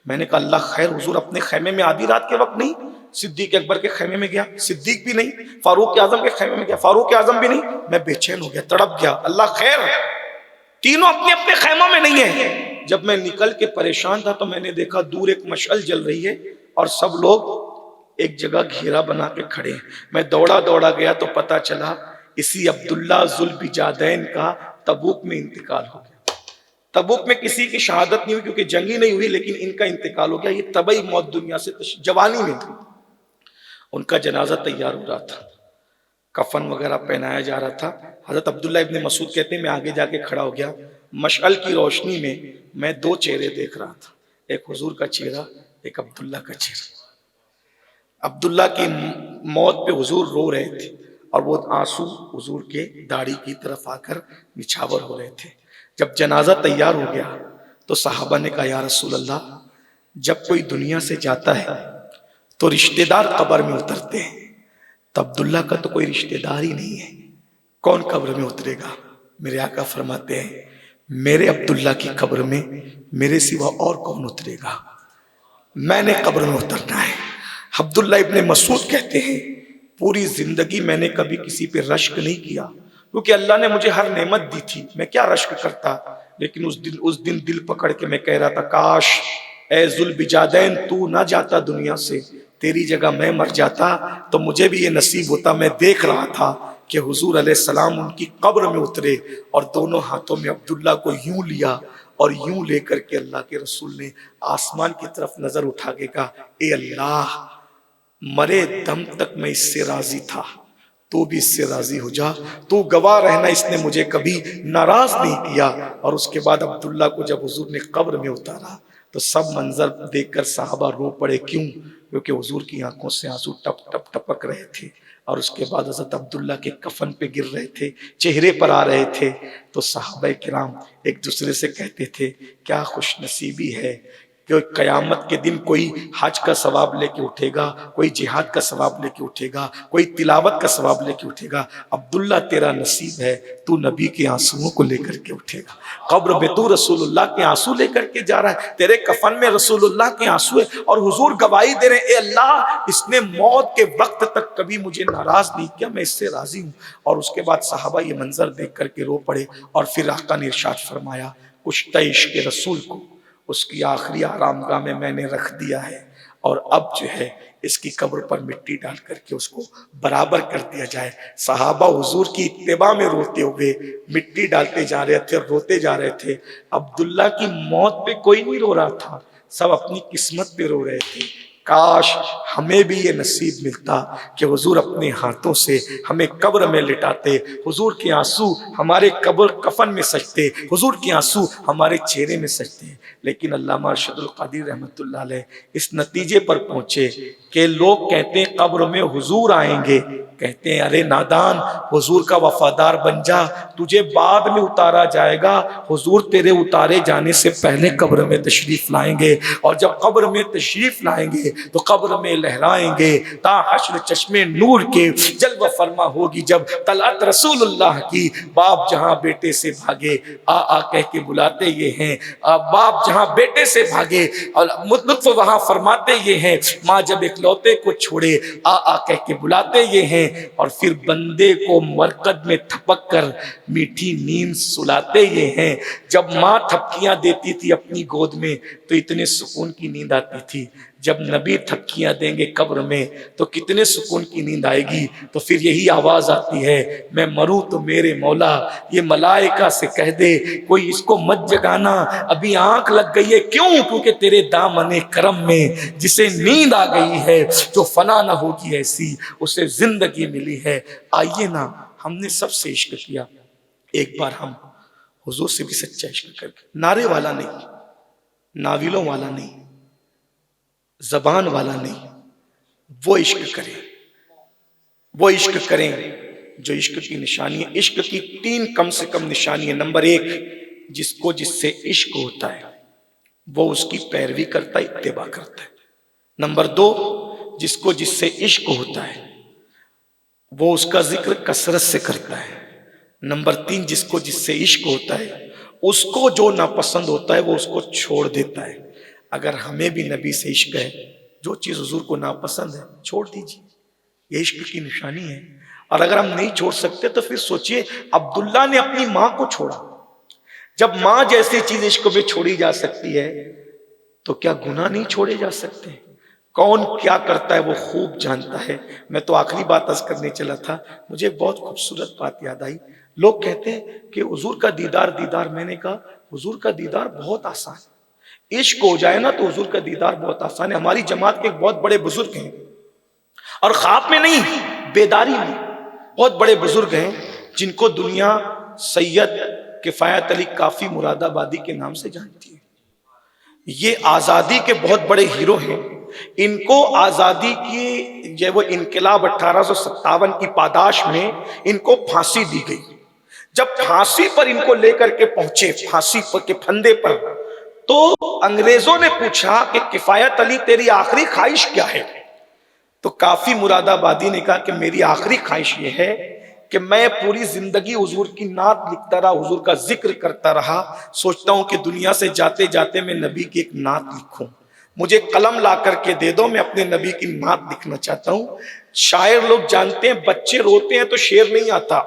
میں نے کہا اللہ خیر، حضور اپنے خیمے میں آدھی رات کے وقت نہیں؟ صدیق اکبر کے خیمے میں گیا، صدیق بھی نہیں، فاروق اعظم کے خیمے میں گیا، فاروق اعظم بھی نہیں۔ میں بے چین ہو گیا، تڑپ گیا، اللہ خیر، تینوں اپنے اپنے خیموں میں نہیں ہیں۔ جب میں نکل کے پریشان تھا تو میں نے دیکھا دور ایک مشعل جل رہی ہے اور سب لوگ ایک جگہ گھیرا بنا کے کھڑے ہیں۔ میں دوڑا گیا تو پتا چلا اسی عبداللہ ذوالبجادین کا تبوک میں انتقال ہو گیا۔ تبوک میں کسی کی شہادت نہیں ہوئی کیونکہ جنگی نہیں ہوئی، لیکن ان کا انتقال ہو گیا، یہ طبعی موت دنیا سے جوانی میں تھی۔ ان کا جنازہ تیار ہو رہا تھا، کفن وغیرہ پہنایا جا رہا تھا۔ حضرت عبداللہ ابن مسعود کہتے ہیں میں آگے جا کے کھڑا ہو گیا، مشعل کی روشنی میں دو چہرے دیکھ رہا تھا، ایک حضور کا چہرہ، ایک عبداللہ کا چہرہ۔ عبداللہ کی موت پہ حضور رو رہے تھے اور وہ آنسو حضور کے داڑھی کی طرف آ کر نچھاور ہو رہے تھے۔ جب جنازہ تیار ہو گیا تو صحابہ نے کہا یا رسول اللہ جب کوئی دنیا سے جاتا ہے تو رشتہ دار قبر میں اترتے ہیں، تو عبداللہ کا تو کوئی رشتہ دار ہی نہیں ہے، کون قبر میں اترے گا؟ میرے آقا فرماتے ہیں میرے عبداللہ کی قبر میں میرے سوا اور کون اترے گا؟ میں نے قبر میں اترنا ہے۔ عبداللہ ابن مسعود کہتے ہیں پوری زندگی میں نے کبھی کسی پہ رشک نہیں کیا، کیونکہ اللہ نے مجھے ہر نعمت دی تھی، میں کیا رشک کرتا، لیکن اس دن دل پکڑ کے میں کہہ رہا تھا کاش اے ذوالبجادین تو نہ جاتا دنیا سے، تیری جگہ میں مر جاتا تو مجھے بھی یہ نصیب ہوتا۔ میں دیکھ رہا تھا کہ حضور علیہ السلام ان کی قبر میں اترے اور دونوں ہاتھوں میں عبداللہ کو یوں لیا اور یوں لے کر کے اللہ کے رسول نے آسمان کی طرف نظر اٹھا کے کہا اے اللہ مرے دم تک میں اس سے راضی تھا، تو بھی اس سے راضی ہو جا، تو گواہ رہنا اس نے مجھے کبھی ناراض نہیں کیا۔ اور اس کے بعد عبداللہ کو جب حضور نے قبر میں اتارا تو سب منظر دیکھ کر صحابہ رو پڑے، کیوں؟ کیونکہ حضور کی آنکھوں سے آنسو ٹپ ٹپ ٹپک رہے تھے اور اس کے بعد حضرت عبداللہ کے کفن پہ گر رہے تھے، چہرے پر آ رہے تھے، تو صحابہ کرام ایک دوسرے سے کہتے تھے کیا خوش نصیبی ہے کہ قیامت کے دن کوئی حج کا ثواب لے کے اٹھے گا، کوئی جہاد کا ثواب لے کے اٹھے گا، کوئی تلاوت کا ثواب لے کے اٹھے گا۔ عبداللہ تیرا نصیب ہے تو نبی کے آنسوؤں کو لے کر کے اٹھے گا، قبر میں تو رسول اللہ کے آنسو لے کر کے جا رہا ہے، تیرے کفن میں رسول اللہ کے آنسو ہے۔ اور حضور گواہی دے رہے ہیں اے اللہ اس نے موت کے وقت تک کبھی مجھے ناراض نہیں کیا، میں اس سے راضی ہوں۔ اور اس کے بعد صحابہ یہ منظر دیکھ کر کے رو پڑے اور پھر آقا نے ارشاد فرمایا کشتہ عشق رسول کو اس کی آخری آرام گاہ میں نے رکھ دیا ہے، اور اب جو ہے اس کی قبر پر مٹی ڈال کر کے اس کو برابر کر دیا جائے۔ صحابہ حضور کی اتباع میں روتے ہوئے مٹی ڈالتے جا رہے تھے، روتے جا رہے تھے۔ عبداللہ کی موت پہ کوئی نہیں رو رہا تھا، سب اپنی قسمت پہ رو رہے تھے۔ کاش ہمیں بھی یہ نصیب ملتا کہ حضور اپنے ہاتھوں سے ہمیں قبر میں لٹاتے، حضور کے آنسو ہمارے قبر کفن میں سجتے، حضور کے آنسو ہمارے چہرے میں سجتے۔ لیکن علامہ ارشد القادری رحمۃ اللہ علیہ اس نتیجے پر پہنچے کہ لوگ کہتے ہیں قبر میں حضور آئیں گے، کہتے ہیں ارے نادان حضور کا وفادار بن جا، تجھے بعد میں اتارا جائے گا، حضور تیرے اتارے جانے سے پہلے قبر میں تشریف لائیں گے، اور جب قبر میں تشریف لائیں گے تو قبر میں لہرائیں گے تا حشر چشمے نور کے جلوہ فرما ہوگی، جب طلعت رسول اللہ کی باپ جہاں بیٹے سے بھاگے آ کہہ کے بلاتے یہ ہیں، باپ جہاں بیٹے سے بھاگے اور لطف وہاں فرماتے یہ ہیں، ماں جب اکلوتے کو چھوڑے آ کہہ کے بلاتے یہ ہیں، اور پھر بندے کو مرقد میں تھپک کر میٹھی نیند سلاتے یہ ہیں۔ جب ماں تھپکیاں دیتی تھی اپنی گود میں تو اتنے سکون کی نیند آتی تھی، جب نبی تھپکیاں دیں گے قبر میں تو کتنے سکون کی نیند آئے گی۔ تو پھر یہی آواز آتی ہے میں مروں تو میرے مولا، یہ ملائکہ سے کہہ دے کوئی اس کو مت جگانا، ابھی آنکھ لگ گئی ہے، کیوں؟ کیونکہ تیرے دامن کرم میں جسے نیند آ گئی ہے جو فنا نہ ہوگی ایسی اسے زندگی ملی ہے۔ آئیے نا ہم نے سب سے عشق کیا، ایک بار ہم حضور سے بھی سچا عشق کر کے، نعرے والا نہیں، ناولوں والا نہیں، زبان والا نہیں، وہ عشق کریں، وہ عشق کریں جو عشق کی نشانی ہے۔ عشق کی 3 کم سے کم نشانی ہے۔ نمبر 1، جس کو جس سے عشق ہوتا ہے وہ اس کی پیروی کرتا ہے، اتباع کرتا ہے۔ نمبر 2، جس کو جس سے عشق ہوتا ہے وہ اس کا ذکر کثرت سے کرتا ہے۔ نمبر 3، جس کو جس سے عشق ہوتا ہے اس کو جو ناپسند ہوتا ہے وہ اس کو چھوڑ دیتا ہے۔ اگر ہمیں بھی نبی سے عشق ہے، جو چیز حضور کو ناپسند ہے چھوڑ دیجیے، یہ عشق کی نشانی ہے۔ اور اگر ہم نہیں چھوڑ سکتے تو پھر سوچئے عبداللہ نے اپنی ماں کو چھوڑا، جب ماں جیسی چیز عشق میں چھوڑی جا سکتی ہے تو کیا گناہ نہیں چھوڑے جا سکتے؟ کون کیا کرتا ہے وہ خوب جانتا ہے۔ میں تو آخری بات عرض کرنے چلا تھا، مجھے بہت خوبصورت بات یاد آئی۔ لوگ کہتے ہیں کہ حضور کا دیدار، میں نے کہا حضور کا دیدار بہت آسان ہے، عشق ہو جائے نا تو حضور کا دیدار بہت آسان ہے۔ ہماری جماعت کے ایک بہت بڑے بزرگ ہیں، اور خواب میں نہیں بیداری میں بہت بڑے بزرگ ہیں جن کو دنیا سید کفایت علی کافی مراد آبادی کے نام سے جانتی ہے۔ یہ آزادی کے بہت بڑے ہیرو ہیں۔ ان کو آزادی کی جو وہ انقلاب 1857 کی پاداش میں ان کو پھانسی دی گئی۔ جب پھانسی پر ان کو لے کر کے پہنچے، پھانسی پر کے پھندے پر، تو انگریزوں نے پوچھا کہ کفایت علی تیری آخری خواہش کیا ہے؟ تو کافی مراد آبادی نے کہا کہ میری آخری خواہش یہ ہے کہ میں پوری زندگی حضور کی نعت لکھتا رہا، حضور کا ذکر کرتا رہا، سوچتا ہوں کہ دنیا سے جاتے جاتے میں نبی کی ایک نعت لکھوں، مجھے قلم لا کر کے دے دو، میں اپنے نبی کی نعت لکھنا چاہتا ہوں۔ شاعر لوگ جانتے ہیں بچے روتے ہیں تو شعر نہیں آتا،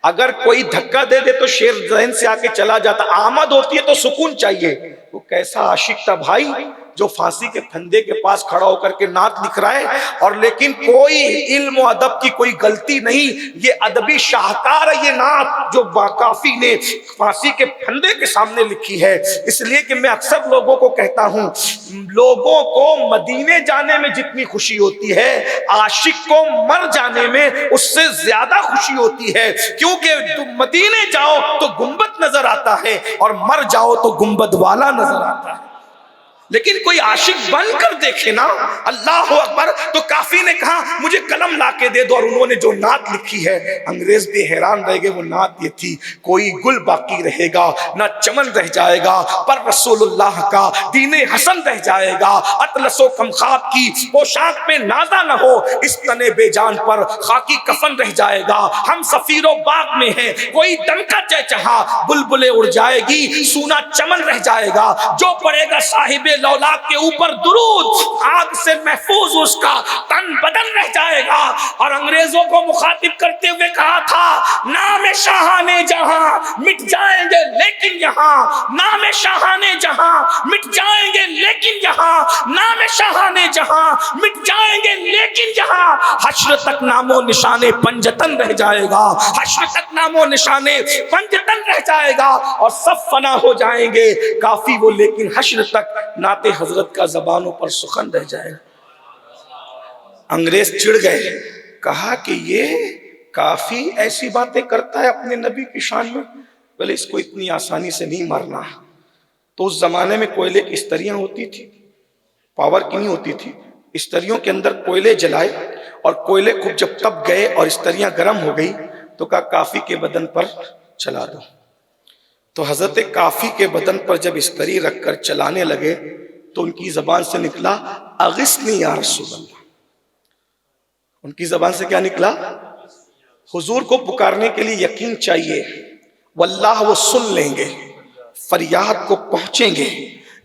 اگر کوئی دھکا دے دے تو شعر ذہن سے آ کے چلا جاتا، آمد ہوتی ہے تو سکون چاہیے۔ وہ کیسا عاشق تھا بھائی جو پھانسی کے پھندے کے پاس کھڑا ہو کر کے نعت لکھ رہا ہے، اور لیکن کوئی علم و ادب کی کوئی غلطی نہیں، یہ ادبی شاہکار ہے یہ نعت جو کافی نے پھانسی کے پھندے کے سامنے لکھی ہے۔ اس لیے کہ میں اکثر لوگوں کو کہتا ہوں، لوگوں کو مدینے جانے میں جتنی خوشی ہوتی ہے عاشق کو مر جانے میں اس سے زیادہ خوشی ہوتی ہے، کیونکہ تم مدینے جاؤ تو گنبد نظر آتا ہے اور مر جاؤ تو گنبد والا نظر آتا ہے۔ لیکن کوئی عاشق بن کر دیکھے نا، اللہ اکبر۔ تو کافی نے کہا مجھے قلم لا کے دے دو، اور انہوں نے جو نعت لکھی ہے انگریز بھی حیران رہ گئے۔ وہ نعت یہ تھی، کوئی گل باقی رہے گا نہ چمن رہ جائے گا، پر رسول اللہ کا دین حسن رہ جائے گا، اطلس و کمخاب کی پوشاک میں نازا نہ ہو، اس تن بے جان پر خاکی کفن رہ جائے گا، ہم سفیر و باغ میں ہیں کوئی دنکا چہچہا، بلبلیں اڑ جائے گی سونا چمن رہ جائے گا، جو پڑے گا صاحب لولاک کے اوپر درود آگ سے محفوظ اس کا تن بدن رہ جائے گا۔ اور انگریزوں کو مخاطب کرتے ہوئے کہا تھا، نام شاہان جہاں مٹ جائیں گے لیکن یہاں، نام شاہان جہاں مٹ جائیں گے لیکن یہاں، نام شاہان جہاں مٹ جائیں گے لیکن یہاں، حشر تک نام و نشان پنجتن رہ جائے گا، حشر تک نام و نشان پنجتن رہ جائے گا، اور سب فنا ہو جائیں گے کافی وہ، لیکن حشر تک نعت حضرت کا زبانوں پر سخن رہ جائے گا۔ انگریز چڑ گئے، کہا کہ یہ کافی ایسی باتیں کرتا ہے اپنے نبی کی شان میں، بلے اس کو اتنی آسانی سے نہیں مارنا۔ تو اس زمانے میں کوئلے کی استریاں ہوتی تھی، پاور کی نہیں ہوتی تھی، استریوں کے اندر کوئلے جلائے اور کوئلے کو جب تپ گئے اور استریاں گرم ہو گئی تو کہا کافی کے بدن پر چلا دو. تو حضرت کافی کے بدن پر جب استری رکھ کر چلانے لگے تو ان کی زبان سے نکلا اغثنی یا رسول اللہ. ان کی زبان سے کیا نکلا؟ حضور کو پکارنے کے لیے یقین چاہیے، واللہ وہ سن لیں گے، فریاد کو پہنچیں گے.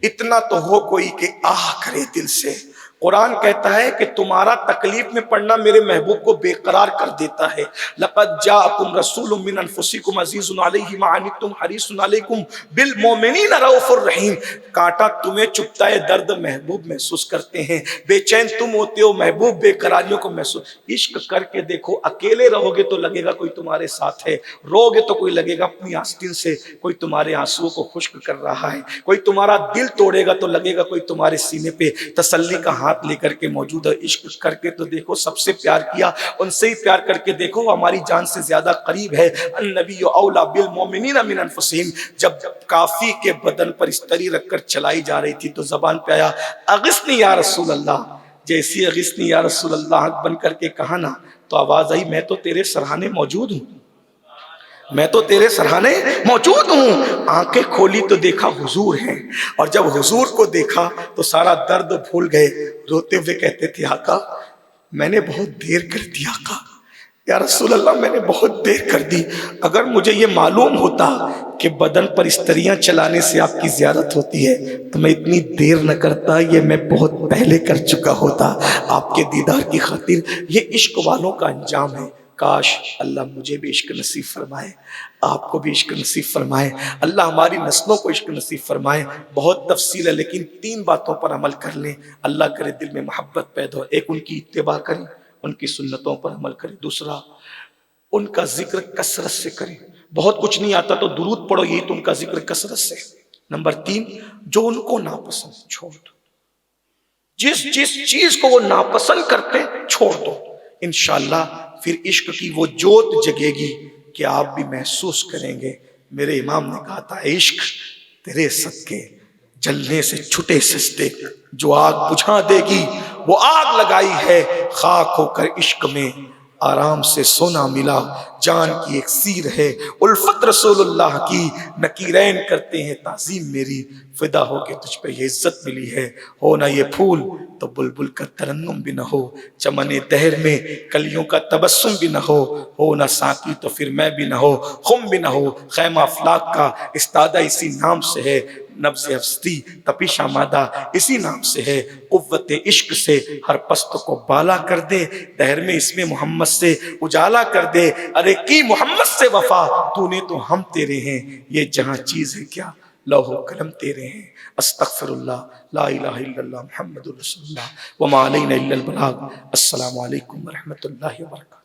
اتنا تو ہو کوئی کہ آہ کرے دل سے. قرآن کہتا ہے کہ تمہارا تکلیف میں پڑنا میرے محبوب کو بے قرار کر دیتا ہے. لقد جاءکم رسول من انفسکم عزیز علیہ ما عنتم حریص علیکم بالمؤمنین رؤوف الرحیم. کانٹا تمہیں چبھتا ہے، درد محبوب محسوس کرتے ہیں، بے چین تم ہوتے ہو محبوب، بے قراریوں کو محسوس. عشق کر کے دیکھو، اکیلے رہو گے تو لگے گا کوئی تمہارے ساتھ ہے، رو گے تو کوئی لگے گا اپنی آستین سے کوئی تمہارے آنسوؤں کو خشک کر رہا ہے، کوئی تمہارا دل توڑے گا تو لگے گا کوئی تمہارے سینے پہ تسلی کا ہاتھ لے کر کے موجود ہے. عشق کر کے تو دیکھو، سب سے پیار کیا، ان سے ہی پیار کر کے دیکھو، ہماری جان سے زیادہ قریب ہے. النبی اولا بالمؤمنین من انفسہم. جب کافی کے بدن پر استری رکھ کر چلائی جا رہی تھی تو زبان پہ آیا اغثنی یا رسول اللہ. جیسی اغثنی یا رسول اللہ بن کر کے کہا نا تو آواز آئی میں تو تیرے سرہانے موجود ہوں، میں تو تیرے سرہانے موجود ہوں. آنکھیں کھولی تو دیکھا حضور ہیں، اور جب حضور کو دیکھا تو سارا درد بھول گئے. روتے ہوئے کہتے تھے آقا میں نے بہت دیر کر دی، آقا یا رسول اللہ میں نے بہت دیر کر دی. اگر مجھے یہ معلوم ہوتا کہ بدن پر استریاں چلانے سے آپ کی زیارت ہوتی ہے تو میں اتنی دیر نہ کرتا، یہ میں بہت پہلے کر چکا ہوتا. آپ کے دیدار کی خاطر یہ عشق والوں کا انجام ہے. کاش اللہ مجھے بھی عشق نصیب فرمائے، آپ کو بھی عشق نصیب فرمائے، اللہ ہماری نسلوں کو عشق نصیب فرمائے. بہت تفصیل ہے لیکن 3 باتوں پر عمل کر لیں، اللہ کرے دل میں محبت پیدا ہو. ایک، ان کی اتباع کریں، ان کی سنتوں پر عمل کریں. دوسرا، ان کا ذکر کثرت سے کریں. بہت کچھ نہیں آتا تو درود پڑھو، یہی تو ان کا ذکر کثرت سے. نمبر 3، جو ان کو ناپسند چھوڑ دو، جس چیز کو وہ ناپسند کرتے چھوڑ دو. انشاءاللہ پھر عشق کی وہ جوت جگے گی کہ آپ بھی محسوس کریں گے. میرے امام نے کہا تھا عشق تیرے صدقے جلنے سے چھٹے سستے، جو آگ بجھا دے گی وہ آگ لگائی ہے. خاک ہو کر عشق میں آرام سے سونا ملا، جان کی ایک سیر ہے الفت رسول اللہ کی. نکیرین کرتے ہیں تعظیم میری، فدا ہو کے تجھ پہ یہ عزت ملی ہے. ہو نہ یہ پھول تو بلبل کا ترنم بھی نہ ہو، چمن دہر میں کلیوں کا تبسم بھی نہ ہو نہ ساقی تو پھر میں بھی نہ ہو، خم بھی نہ ہو. خیمہ افلاک کا استادہ اسی نام سے ہے، نبض ہستی تپش آمادہ اسی نام سے ہے. قوت عشق سے ہر پست کو بالا کر دے، دہر میں اس میں محمد سے اجالا کر دے. ارے کی محمد سے وفا، تو نے تو ہم تیرے ہیں، یہ جہاں چیز ہے کیا لوح و قلم تیرے ہیں. استغفر اللہ، لا الہ الا اللہ محمد رسول اللہ، وما علینا الا البلاغ. السلام علیکم ورحمۃ اللہ وبرکاتہ.